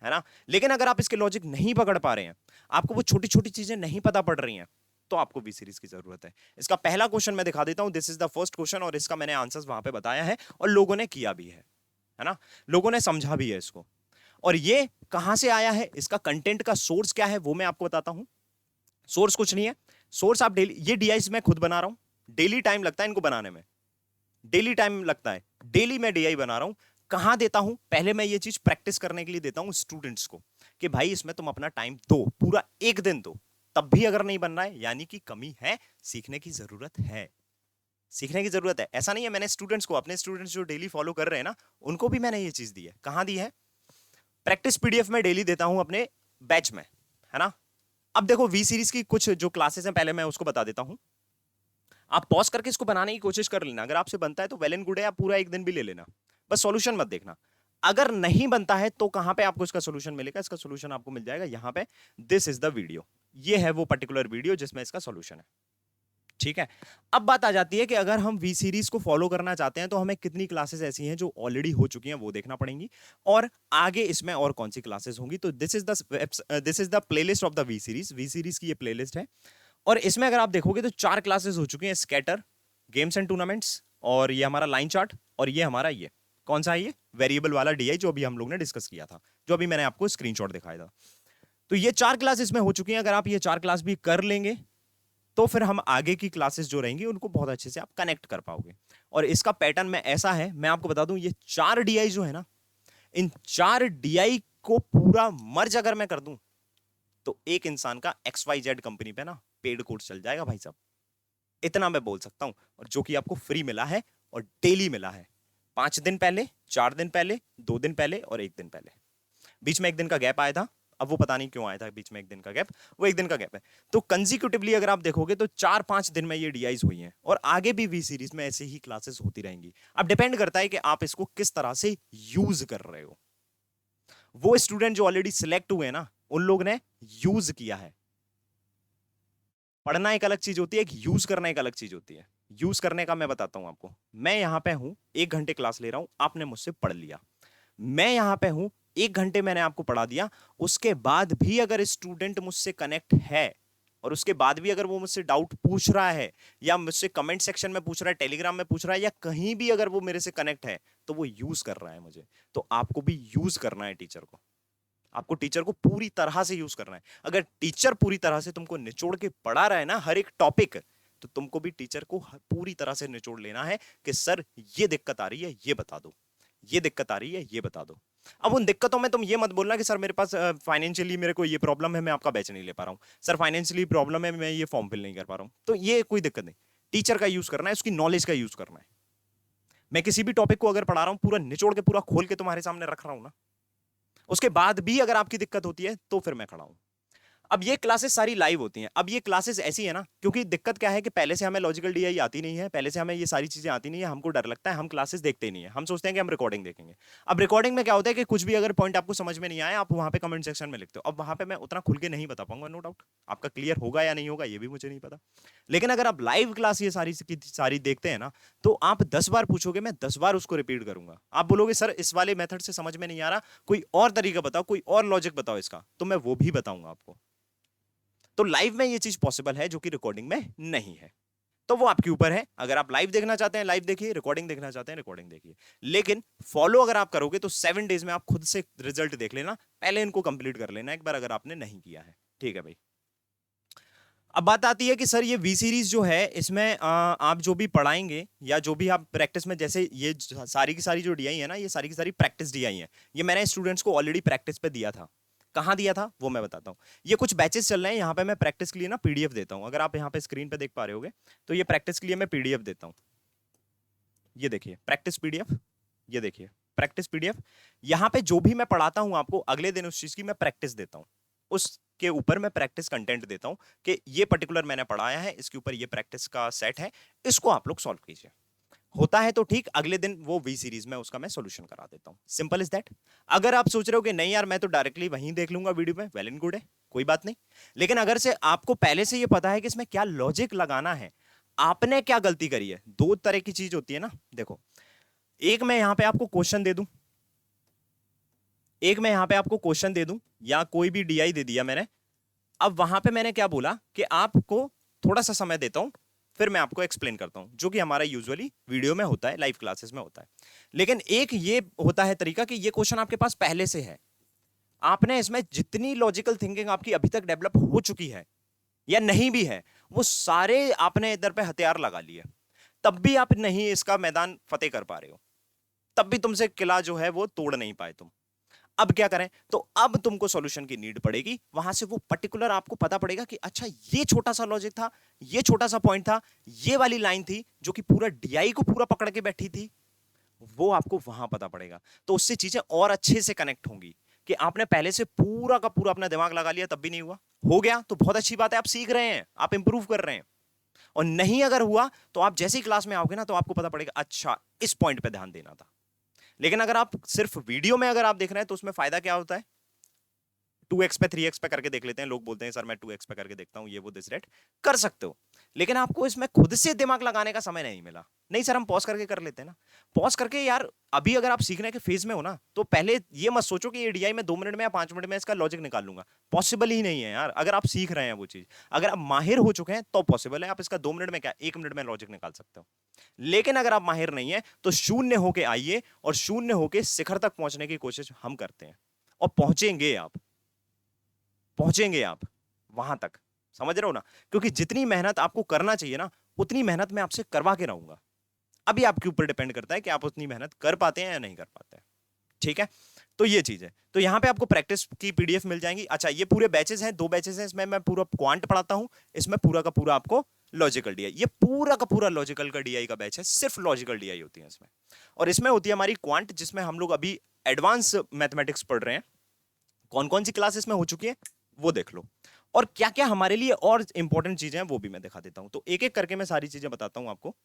है ना। लेकिन अगर आप इसके लॉजिक नहीं पकड़ पा रहे हैं, आपको वो छोटी छोटी चीजें नहीं पता पड़ रही हैं, तो आपको वी सीरीज की जरूरत है। इसका पहला क्वेश्चन मैं दिखा देता हूं, this is the first question, और इसका मैंने आंसर्स वहां पे बताया है और लोगों ने किया भी है ना, लोगों ने समझा भी है इसको। और ये कहां से आया है, इसका कंटेंट का सोर्स क्या है वो मैं आपको बताता हूं। सोर्स कुछ नहीं है, सोर्स आप डेली, ये डीआईस मैं खुद बना रहा हूं, डेली टाइम लगता है इनको बनाने में, डेली टाइम लगता है, डेली मैं डीआई बना रहा हूं। कहां देता हूं, पहले मैं ये चीज प्रैक्टिस करने के लिए देता हूं स्टूडेंट्स को कि भाई इसमें तुम अपना टाइम दो, पूरा एक दिन दो, तब भी अगर नहीं बन रहा है यानी कि कमी है, सीखने की जरूरत है, सीखने की जरूरत है। ऐसा नहीं है, मैंने स्टूडेंट्स को, अपने स्टूडेंट्स जो डेली फॉलो कर रहे हैं ना, उनको भी मैंने ये चीज दी है। कहां दी है, प्रैक्टिस पीडीएफ में डेली देता हूं अपने बैच में, है ना। अब देखो वी सीरीज की कुछ जो क्लासेस हैं पहले मैं उसको बता देता हूं, आप पॉज करके इसको बनाने की कोशिश कर लेना, अगर आपसे बनता है तो वेल एंड गुड है, आप पूरा एक दिन भी ले लेना, बस सॉल्यूशन मत देखना। अगर नहीं बनता है तो कहां पे आपको इसका सॉल्यूशन मिलेगा, इसका सॉल्यूशन आपको मिल जाएगा यहां पे, दिस इज द वीडियो, ये है वो पर्टिकुलर वीडियो जिसमें इसका सॉल्यूशन है, ठीक है। अब बात आ जाती है कि अगर हम वी सीरीज को फॉलो करना चाहते हैं तो हमें कितनी क्लासेस ऐसी हैं जो ऑलरेडी हो चुकी हैं वो देखना पड़ेंगी, और आगे इसमें और कौन सी क्लासेस होंगी। तो this is the playlist of the V series की ये प्लेलिस्ट है, और इसमें अगर आप देखोगे तो 4 क्लासेस हो चुकी हैं, स्कैटर, गेम्स एंड टूर्नामेंट्स, और ये हमारा लाइन चार्ट, और ये हमारा ये कौन सा है, ये वेरिएबल वाला डीआई जो अभी हम लोग ने डिस्कस किया था, जो अभी मैंने आपको स्क्रीनशॉट दिखाया था। तो ये 4 क्लास इसमें हो चुकी हैं। अगर आप ये 4 क्लास भी कर लेंगे तो फिर हम आगे की क्लासेस जो रहेंगी उनको बहुत अच्छे से आप कनेक्ट कर पाओगे। और इसका पैटर्न में ऐसा है, मैं आपको बता दूं, ये 4 डीआई जो है ना, इन 4 डीआई को पूरा मर्ज अगर मैं कर दूं तो एक इंसान का XYZ कंपनी पे ना पेड कोर्स चल जाएगा भाई साहब, इतना मैं बोल सकता हूं, और जो कि आपको फ्री मिला है और डेली मिला है, 5 दिन पहले, 4 दिन पहले, 2 दिन पहले और 1 दिन पहले। बीच में 1 दिन का गैप आया था, अब वो पता नहीं क्यों आया था बीच में 1 दिन का गैप, वो 1 दिन का गैप है। तो कंजिक्यूटिवली अगर आप देखोगे तो 4-5 दिन में ये डीआईज हुई हैं, और आगे भी वी सीरीज में ऐसे ही क्लासेस होती रहेंगी। अब डिपेंड करता है कि आप इसको किस तरह से यूज कर रहे हो। वो स्टूडेंट जो ऑलरेडी सिलेक्ट हुए हैं ना, उन लोग ने यूज किया है। पढ़ना एक अलग चीज होती है, एक यूज करना एक अलग चीज होती है। यूज करने का मैं बताता हूं आपको, मैं यहां पे हूं, 1 घंटे क्लास ले रहा हूं, आपने मुझसे पढ़ लिया, मैं यहां पे हूं, 1 घंटे मैंने आपको पढ़ा दिया, उसके बाद भी अगर स्टूडेंट मुझसे कनेक्ट है, और उसके बाद भी अगर वो मुझसे डाउट पूछ रहा है, या मुझसे कमेंट सेक्शन में पूछ रहा है, टेलीग्राम में पूछ रहा है, या कहीं भी अगर वो मेरे से कनेक्ट है, तो वो यूज कर रहा है मुझे। तो आपको भी यूज करना है टीचर को, आपको टीचर को पूरी तरह से यूज करना है। अगर टीचर पूरी तरह से तुमको निचोड़ के पढ़ा रहा है ना हर एक टॉपिक, तो तुमको भी टीचर को पूरी तरह से निचोड़ लेना है कि सर ये दिक्कत आ रही है, ये बता दो, ये दिक्कत आ रही है, ये बता दो। अब उन दिक्कतों में तुम ये मत बोलना कि सर मेरे पास फाइनेंशियली मेरे को ये प्रॉब्लम है, मैं आपका बैच नहीं ले पा रहा हूं, सर फाइनेंशियली प्रॉब्लम है, मैं ये फॉर्म फिल नहीं कर पा रहा हूं। तो ये कोई दिक्कत नहीं, टीचर का यूज करना है, उसकी नॉलेज का यूज करना है। मैं किसी भी टॉपिक को अगर पढ़ा रहा हूं, पूरा निचोड़ के पूरा खोल के तुम्हारे सामने रख रहा हूं ना, उसके बाद भी अगर आपकी दिक्कत होती है तो फिर मैं खड़ा हूं। अब ये क्लासेस सारी लाइव होती हैं। अब ये क्लासेस ऐसी है ना, क्योंकि दिक्कत क्या है कि पहले से हमें लॉजिकल डीआई आती नहीं है, पहले से हमें ये सारी चीजें आती नहीं है, हमको डर लगता है, हम क्लासेस देखते ही नहीं है, हम सोचते हैं कि हम रिकॉर्डिंग देखेंगे। अब रिकॉर्डिंग में क्या होता है कि कुछ भी अगर पॉइंट आपको समझ में नहीं आया, आप वहां पे कमेंट सेक्शन में लिखते हो। अब वहां पे मैं उतना खुल के नहीं बता पाऊंगा, नो डाउट, आपका क्लियर होगा या नहीं होगा ये भी मुझे नहीं पता। लेकिन अगर आप लाइव क्लास ये सारी की सारी देखते हैं ना, तो आप 10 बार पूछोगे, मैं 10 बार उसको रिपीट करूंगा। आप बोलोगे सर इस वाले मेथड से समझ में नहीं आ रहा, कोई और तरीका बताओ, कोई और लॉजिक बताओ इसका, तो मैं वो भी बताऊंगा आपको। तो लाइव में ये चीज पॉसिबल है जो कि रिकॉर्डिंग में नहीं है। तो वो आपके ऊपर है, अगर आप लाइव देखना चाहते हैं लाइव देखिए, रिकॉर्डिंग देखना चाहते हैं रिकॉर्डिंग देखिए। लेकिन फॉलो अगर आप करोगे तो 7 डेज में आप खुद से रिजल्ट देख लेना, पहले इनको कंप्लीट कर लेना एक बार अगर आपने नहीं किया है। ठीक है भाई। अब बात आती है कि सर ये वी सीरीज जो है, इसमें आप जो भी पढ़ाएंगे या जो भी आप प्रैक्टिस में, जैसे ये सारी की सारी जो डीआई है ना, ये सारी की सारी प्रैक्टिस डीआई है, ये मैंने स्टूडेंट्स को ऑलरेडी प्रैक्टिस पे दिया था। कहाँ दिया था वो मैं बताता हूँ। ये कुछ बैचेस चल रहे हैं, यहाँ पे मैं प्रैक्टिस के लिए ना पीडीएफ देता हूँ। अगर आप यहाँ पे स्क्रीन पे देख पा रहे होगे, तो ये प्रैक्टिस के लिए मैं पीडीएफ देता हूँ। ये देखिए प्रैक्टिस पीडीएफ, ये देखिए प्रैक्टिस पीडीएफ। यहाँ पे जो भी मैं पढ़ाता हूँ आपको, अगले दिन उस चीज की मैं प्रैक्टिस देता हूँ, उसके ऊपर मैं प्रैक्टिस कंटेंट देता हूँ कि ये पर्टिकुलर मैंने पढ़ाया है, इसके ऊपर ये प्रैक्टिस का सेट है, इसको आप लोग सॉल्व कीजिए। होता है तो ठीक, अगले दिन वो वी सीरीज में उसका मैं सॉल्यूशन करा देता हूं। Simple is that. अगर आप सोच रहे हो कि नहीं यार मैं तो डायरेक्टली वहीं देख लूंगा वीडियो में, वेल एंड गुड है, कोई बात नहीं। लेकिन अगर से आपको पहले से ये पता है कि इसमें क्या लॉजिक लगाना है, आपने क्या गलती करी है, दो तरह की चीज होती है ना। देखो, एक मैं यहां पे आपको क्वेश्चन दे दूं, एक मैं यहां पे आपको क्वेश्चन दे दूं या कोई भी डीआई दे दिया मैंने। अब वहां पे मैंने क्या बोला कि आपको थोड़ा सा समय देता हूं, फिर मैं आपको एक्सप्लेन करता हूं, जो कि हमारा यूजुअली वीडियो में होता है, लाइव क्लासेस में होता है। लेकिन एक ये होता है तरीका कि ये क्वेश्चन आपके पास पहले से है, आपने इसमें जितनी लॉजिकल थिंकिंग आपकी अभी तक डेवलप हो चुकी है या नहीं भी है, वो सारे आपने इधर पे हथियार लगा लिए, तब भी आप नहीं इसका मैदान फतेह कर पा रहे हो, तब भी तुमसे किला जो है वो तोड़ नहीं पाए तुम। अब क्या करें, तो अब तुमको सॉल्यूशन की नीड पड़ेगी, वहां से वो पर्टिकुलर आपको पता पड़ेगा कि अच्छा ये छोटा सा लॉजिक था, ये छोटा सा पॉइंट था, ये वाली लाइन थी जो कि पूरा डीआई को पूरा पकड़ के बैठी थी, वो आपको वहां पता पड़ेगा। तो उससे चीजें और अच्छे से कनेक्ट होंगी कि आपने पहले से पूरा का पूरा अपना दिमाग लगा लिया तब भी नहीं हुआ, हो गया तो बहुत अच्छी बात है, आप सीख रहे हैं, आप इंप्रूव कर रहे हैं। और नहीं अगर हुआ तो आप जैसे ही क्लास में आओगे ना, तो आपको पता पड़ेगा अच्छा इस पॉइंट पे ध्यान देना था। लेकिन अगर आप सिर्फ वीडियो में अगर आप देख रहे हैं, तो उसमें फायदा क्या होता है, 2x पे 3x पे करके देख लेते हैं, लोग बोलते हैं सर मैं 2x पे करके देखता हूं, ये वो दिस रेट कर सकते हो, लेकिन आपको इसमें खुद से दिमाग लगाने का समय नहीं मिला। नहीं सर हम पॉज करके कर लेते हैं ना, पॉज करके यार अभी अगर आप सीखने के फेज में हो ना, तो पहले ये मत सोचो कि ये डीआई में 2 मिनट में या 5 मिनट में इसका लॉजिक निकाल लूंगा, पॉसिबल ही नहीं है यार। अगर आप सीख रहे हैं वो चीज, अगर आप माहिर हो चुके हैं तो पॉसिबल है, आप इसका 2 मिनट में क्या 1 मिनट में लॉजिक निकाल सकते हो। लेकिन अगर आप माहिर नहीं है तो शून्य होके आइए, और शून्य होके शिखर तक पहुंचने की कोशिश हम करते हैं, और पहुंचेंगे आप, पहुंचेंगे आप वहां तक, समझ रहे हो ना। क्योंकि जितनी मेहनत आपको करना चाहिए ना, उतनी मेहनत मैं आपसे करवा के रहूंगा। अभी आपके ऊपर डिपेंड करता है कि आप उतनी मेहनत कर पाते हैं या नहीं कर पाते हैं। ठीक है, तो ये चीज है। तो यहां पे आपको प्रैक्टिस की पीडीएफ मिल जाएंगी। अच्छा, ये पूरे बैचेस हैं, 2 बैचेस हैं, इसमें मैं पूरा क्वांट पढ़ाता हूं, इसमें पूरा का पूरा आपको लॉजिकल डीआई, ये पूरा का पूरा लॉजिकल का डीआई का बैच है, सिर्फ लॉजिकल डीआई होती है इसमें। और इसमें होती है हमारी क्वांट, जिसमें हम लोग अभी एडवांस मैथमेटिक्स पढ़ रहे हैं। कौन कौन सी क्लास इसमें हो चुकी है वो देख लो, और क्या क्या हमारे लिए और इंपॉर्टेंट चीजें हैं वो भी मैं दिखा देता हूं। तो एक एक करके मैं सारी चीजें बताता हूं आपको।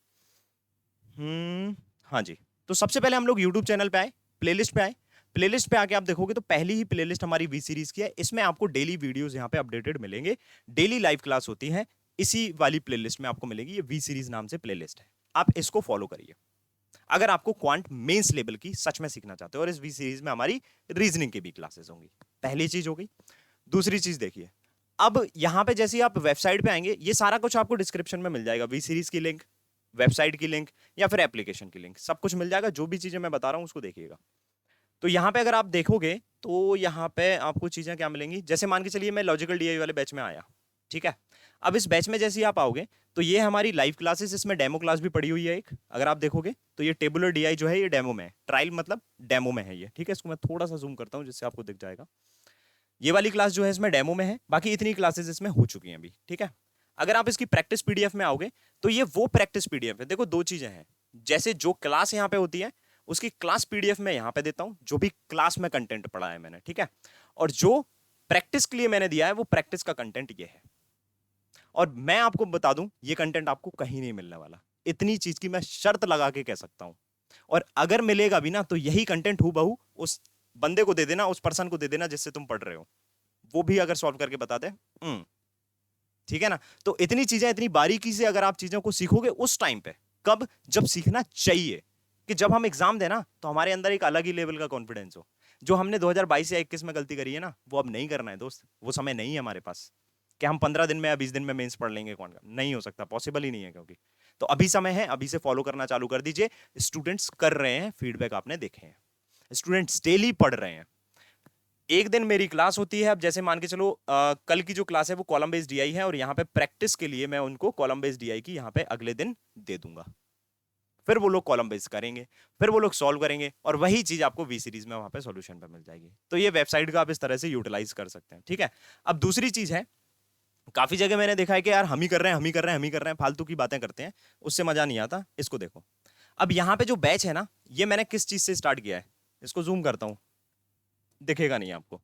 हाँ जी। तो सबसे पहले हम लोग यूट्यूब चैनल पे आए, प्लेलिस्ट पे आए। प्लेलिस्ट पे आके आप देखोगे तो पहली ही प्लेलिस्ट हमारी वी सीरीज की है, इसमें आपको डेली वीडियोस यहाँ पे अपडेटेड मिलेंगे, डेली लाइव क्लास होती है, इसी वाली प्लेलिस्ट में आपको मिलेगी। ये वी सीरीज नाम से प्लेलिस्ट है, आप इसको फॉलो करिए अगर आपको क्वांट मेंस लेवल की सच में सीखना चाहते हो। और इस वी सीरीज में हमारी रीजनिंग की भी क्लासेस होंगी, पहली चीज हो गई। दूसरी चीज देखिए, अब यहां पे जैसे आप वेबसाइट पे आएंगे, ये सारा कुछ आपको डिस्क्रिप्शन में मिल जाएगा, वी सीरीज की लिंक, वेबसाइट की लिंक या फिर एप्लीकेशन की लिंक, सब कुछ मिल जाएगा। जो भी चीजें मैं बता रहा हूं उसको देखिएगा। तो यहाँ पे अगर आप देखोगे तो यहाँ पे आपको चीजें क्या मिलेंगी, जैसे मान के चलिए मैं लॉजिकल डीआई वाले बैच में आया, ठीक है। अब इस बैच में जैसे ही आप आओगे तो ये हमारी लाइव क्लासेस, इसमें डेमो क्लास भी पड़ी हुई है एक। अगर आप देखोगे तो ये टेबुलर डीआई जो है ये डेमो में है, ट्रायल मतलब डेमो में है ये, ठीक है। इसको मैं थोड़ा सा जूम करता हूँ जिससे आपको दिख जाएगा। ये वाली क्लास जो है इसमें डेमो में है, बाकी इतनी क्लासेस इसमें हो चुकी हैं अभी, ठीक है। अगर आप इसकी प्रैक्टिस पीडीएफ में आओगे तो ये वो प्रैक्टिस पीडीएफ है। देखो दो चीजें हैं, जैसे जो क्लास यहाँ पे होती है उसकी क्लास पीडीएफ में यहाँ पे देता हूं, जो भी क्लास में कंटेंट पढ़ा है मैंने, ठीक है। और जो प्रैक्टिस के लिए मैंने दिया है वो प्रैक्टिस का कंटेंट ये है। और मैं आपको बता दूं ये कंटेंट आपको कहीं नहीं मिलने वाला, इतनी चीज की मैं शर्त लगा के कह सकता हूं। और अगर मिलेगा भी ना तो यही कंटेंट हूबहू उस बंदे को दे देना, उस पर्सन को दे देना जिससे तुम पढ़ रहे हो, वो भी अगर सॉल्व करके बता दे, ठीक है ना। तो इतनी चीजें इतनी बारीकी से अगर आप चीजों को सीखोगे उस टाइम पे, कब, जब सीखना चाहिए, कि जब हम एग्जाम देना तो हमारे अंदर एक अलग ही लेवल का कॉन्फिडेंस हो। जो हमने 2022 या 21 में गलती करी है ना, वो अब नहीं करना है दोस्त। वो समय नहीं है हमारे पास कि हम 15 दिन में या 20 दिन में मेंस पढ़ लेंगे। कौन, नहीं हो सकता, पॉसिबल ही नहीं है। क्योंकि तो अभी समय है, अभी से फॉलो करना चालू कर दीजिए। स्टूडेंट्स कर रहे हैं, फीडबैक आपने देखे हैं, स्टूडेंट्स डेली पढ़ रहे हैं। एक दिन मेरी क्लास होती है, अब जैसे मान के चलो कल की जो क्लास है वो कॉलम बेस्ड डीआई है, और यहाँ पे प्रैक्टिस के लिए मैं उनको कॉलम बेस्ड डीआई की यहाँ पे अगले दिन दे दूंगा। फिर वो लोग कॉलम बेस्ड करेंगे, फिर वो लोग सॉल्व करेंगे, और वही चीज आपको वी सीरीज में वहां पे सॉल्यूशन पे मिल जाएगी। तो ये वेबसाइट का आप इस तरह से यूटिलाइज कर सकते हैं, ठीक है। अब दूसरी चीज है, काफी जगह मैंने देखा है कि यार हम ही कर रहे हैं, हम ही कर रहे हैं, हम ही कर रहे हैं, फालतू की बातें करते हैं, उससे मजा नहीं आता। इसको देखो, अब यहाँ पे जो बैच है ना, ये मैंने किस चीज से स्टार्ट किया है, इसको जूम करता हूं, दिखेगा नहीं आपको।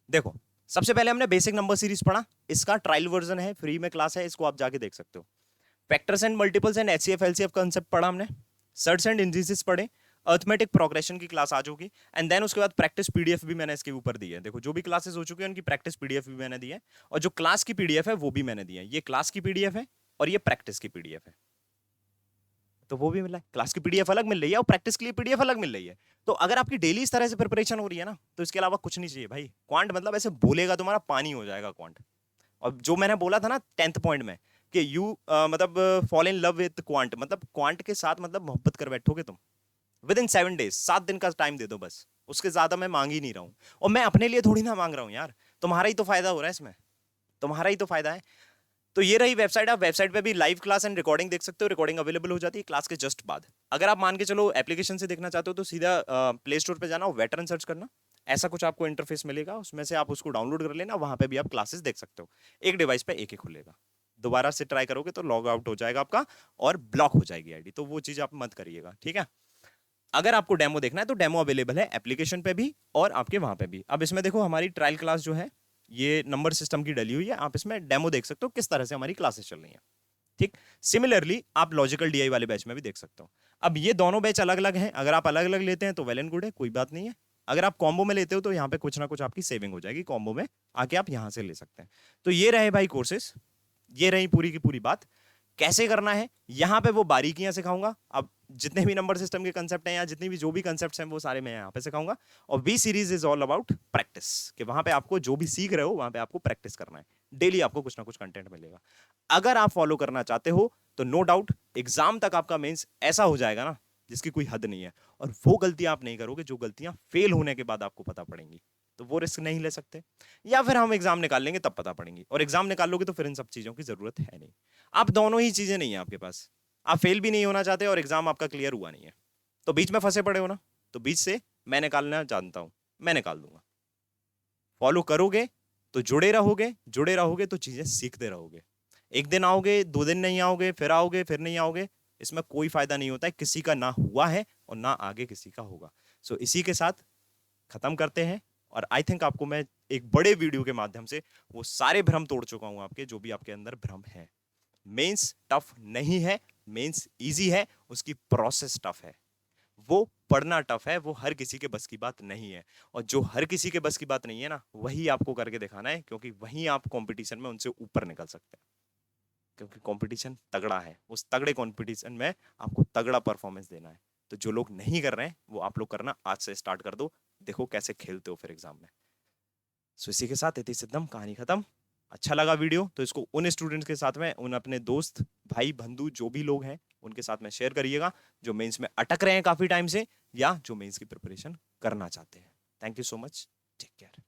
देखो, सबसे पहले हमने बेसिक नंबर सीरीज पढ़ा, इसका ट्रायल वर्जन है, फ्री में क्लास है, इसको आप जाके देख सकते हो। Factors and multiples and HCF LCF concept पढ़ा हमने, सर्ट्स एंड इंडिसेस पढ़े, अर्थमेटिक प्रोग्रेशन की क्लास आ चुकी, एंड देन उसके बाद प्रैक्टिस पीडीएफ भी मैंने इसके ऊपर दी है। देखो, जो भी क्लासेस हो चुकी है उनकी प्रैक्टिस पीडीएफ भी मैंने दी है, और जो क्लास की पीडीएफ है वो भी मैंने दी है। ये क्लास की पीडीएफ है और ये प्रैक्टिस की पीडीएफ है, तो वो भी मिला है। क्लास की पीडीएफ अलग मिल रही है और प्रैक्टिस के लिए पीडीएफ अलग मिल रही है। तो अगर आपकी डेली इस तरह से प्रिपरेशन हो रही है ना, तो इसके अलावा कुछ नहीं चाहिए भाई। क्वांट मतलब ऐसे बोलेगा तुम्हारा पानी हो जाएगा क्वांट। और जो मैंने बोला था ना 10th पॉइंट में कि यू मतलब fall in love with quant, मतलब क्वांट के साथ मतलब मोहब्बत कर बैठोगे तुम विद इन 7 days, 7 दिन का टाइम दे दो बस, उसके ज्यादा मैं मांग ही नहीं रहा हूं। और मैं अपने लिए थोड़ी ना मांग रहा हूं यार, तुम्हारा ही तो फायदा हो रहा है इसमें, तुम्हारा ही तो फायदा है। तो ये रही वेबसाइट, आप वेबसाइट पे भी लाइव क्लास एंड रिकॉर्डिंग देख सकते हो, रिकॉर्डिंग अवेलेबल हो जाती है क्लास के जस्ट बाद। अगर आप मान के चलो एप्लीकेशन से देखना चाहते हो तो सीधा प्ले स्टोर पे जाना, वेटरन सर्च करना, ऐसा कुछ आपको इंटरफेस मिलेगा, उसमें से आप उसको डाउनलोड कर लेना, वहां पे भी आप क्लासेस देख सकते हो। एक डिवाइस पे एक ही खुलेगा, दोबारा से ट्राई करोगे तो लॉग आउट हो जाएगा आपका और ब्लॉक हो जाएगी आईडी, तो वो चीज आप मत करिएगा, ठीक है। अगर आपको डेमो देखना है तो डेमो अवेलेबल है एप्लीकेशन पे भी और आपके वहां पे भी। अब इसमें देखो हमारी ट्रायल क्लास जो है ये नंबर सिस्टम की डली हुई है, आप इसमें डेमो देख सकते हो किस तरह से हमारी क्लासेस चल रही हैं, ठीक। सिमिलरली आप लॉजिकल डीआई वाले बैच में भी देख सकते हो। अब ये दोनों बैच अलग अलग हैं, अगर आप अलग अलग लेते हैं तो वेल एंड गुड है, कोई बात नहीं है। अगर आप कॉम्बो में लेते हो तो यहाँ पे कुछ ना कुछ आपकी सेविंग हो जाएगी, कॉम्बो में आके आप यहाँ से ले सकते हैं। तो ये रहे भाई कोर्सेस, ये रही पूरी की पूरी बात। कैसे करना है यहां पे वो बारीकियां सिखाऊंगा। अब जितने भी नंबर सिस्टम के कंसेप्ट हैं या जितनी भी जो भी कंसेप्ट्स हैं वो सारे मैं यहां पे सिखाऊंगा। और we series is all about practice, कि वहां पे आपको जो भी सीख रहे हो वहां पे आपको प्रैक्टिस करना है। डेली आपको कुछ ना कुछ कंटेंट मिलेगा। अगर आप फॉलो करना चाहते हो तो नो डाउट एग्जाम तक आपका मेंस ऐसा हो जाएगा ना जिसकी कोई हद नहीं है। और वो गलतियां आप नहीं करोगे जो गलतियां फेल होने के बाद आपको पता पड़ेंगी, तो वो रिस्क नहीं ले सकते। या फिर हम एग्जाम निकाल लेंगे तब पता पड़ेंगी, और एग्जाम निकाल लोगे तो फिर इन सब चीजों की जरूरत है नहीं। आप दोनों ही चीजें नहीं है आपके पास, आप फेल भी नहीं होना चाहते और एग्जाम आपका क्लियर हुआ नहीं है, तो बीच में फंसे पड़े हो ना, तो बीच से मैं निकालना जानता हूं, मैं निकाल दूंगा। फॉलो करोगे तो जुड़े रहोगे, जुड़े रहोगे तो चीजें सीखते रहोगे। एक दिन आओगे, 2 दिन नहीं आओगे, फिर नहीं आओगे, इसमें कोई फायदा नहीं होता है। किसी का ना हुआ है और ना आगे किसी का होगा। सो इसी के साथ खत्म करते हैं। और आई थिंक आपको मैं एक बड़े वीडियो के माध्यम से वो सारे भ्रम तोड़ चुका हूं आपके, जो भी आपके अंदर भ्रम है। मेंस टफ नहीं है, मेंस इजी है, उसकी प्रोसेस टफ है। वो पढ़ना टफ है, वो हर किसी के बस की बात नहीं है। और जो हर किसी के बस की बात नहीं है ना, वही आपको करके दिखाना है, क्योंकि वही आप कंपटीशन में उनसे ऊपर निकल सकते हैं। क्योंकि कंपटीशन तगड़ा है, उस तगड़े कंपटीशन में आपको तगड़ा परफॉर्मेंस देना है। तो जो लोग नहीं कर रहे हैं वो आप लोग करना आज से स्टार्ट कर दो, देखो कैसे खेलते हो फिर एग्जाम में। सो इसी के साथ इति सिद्धम, कहानी खत्म। अच्छा लगा वीडियो तो इसको उन स्टूडेंट्स के साथ में, उन अपने दोस्त भाई बंधु जो भी लोग हैं उनके साथ में शेयर करिएगा, जो मेंस में अटक रहे हैं काफी टाइम से या जो मेंस की प्रिपरेशन करना चाहते हैं। Thank you so much, take care.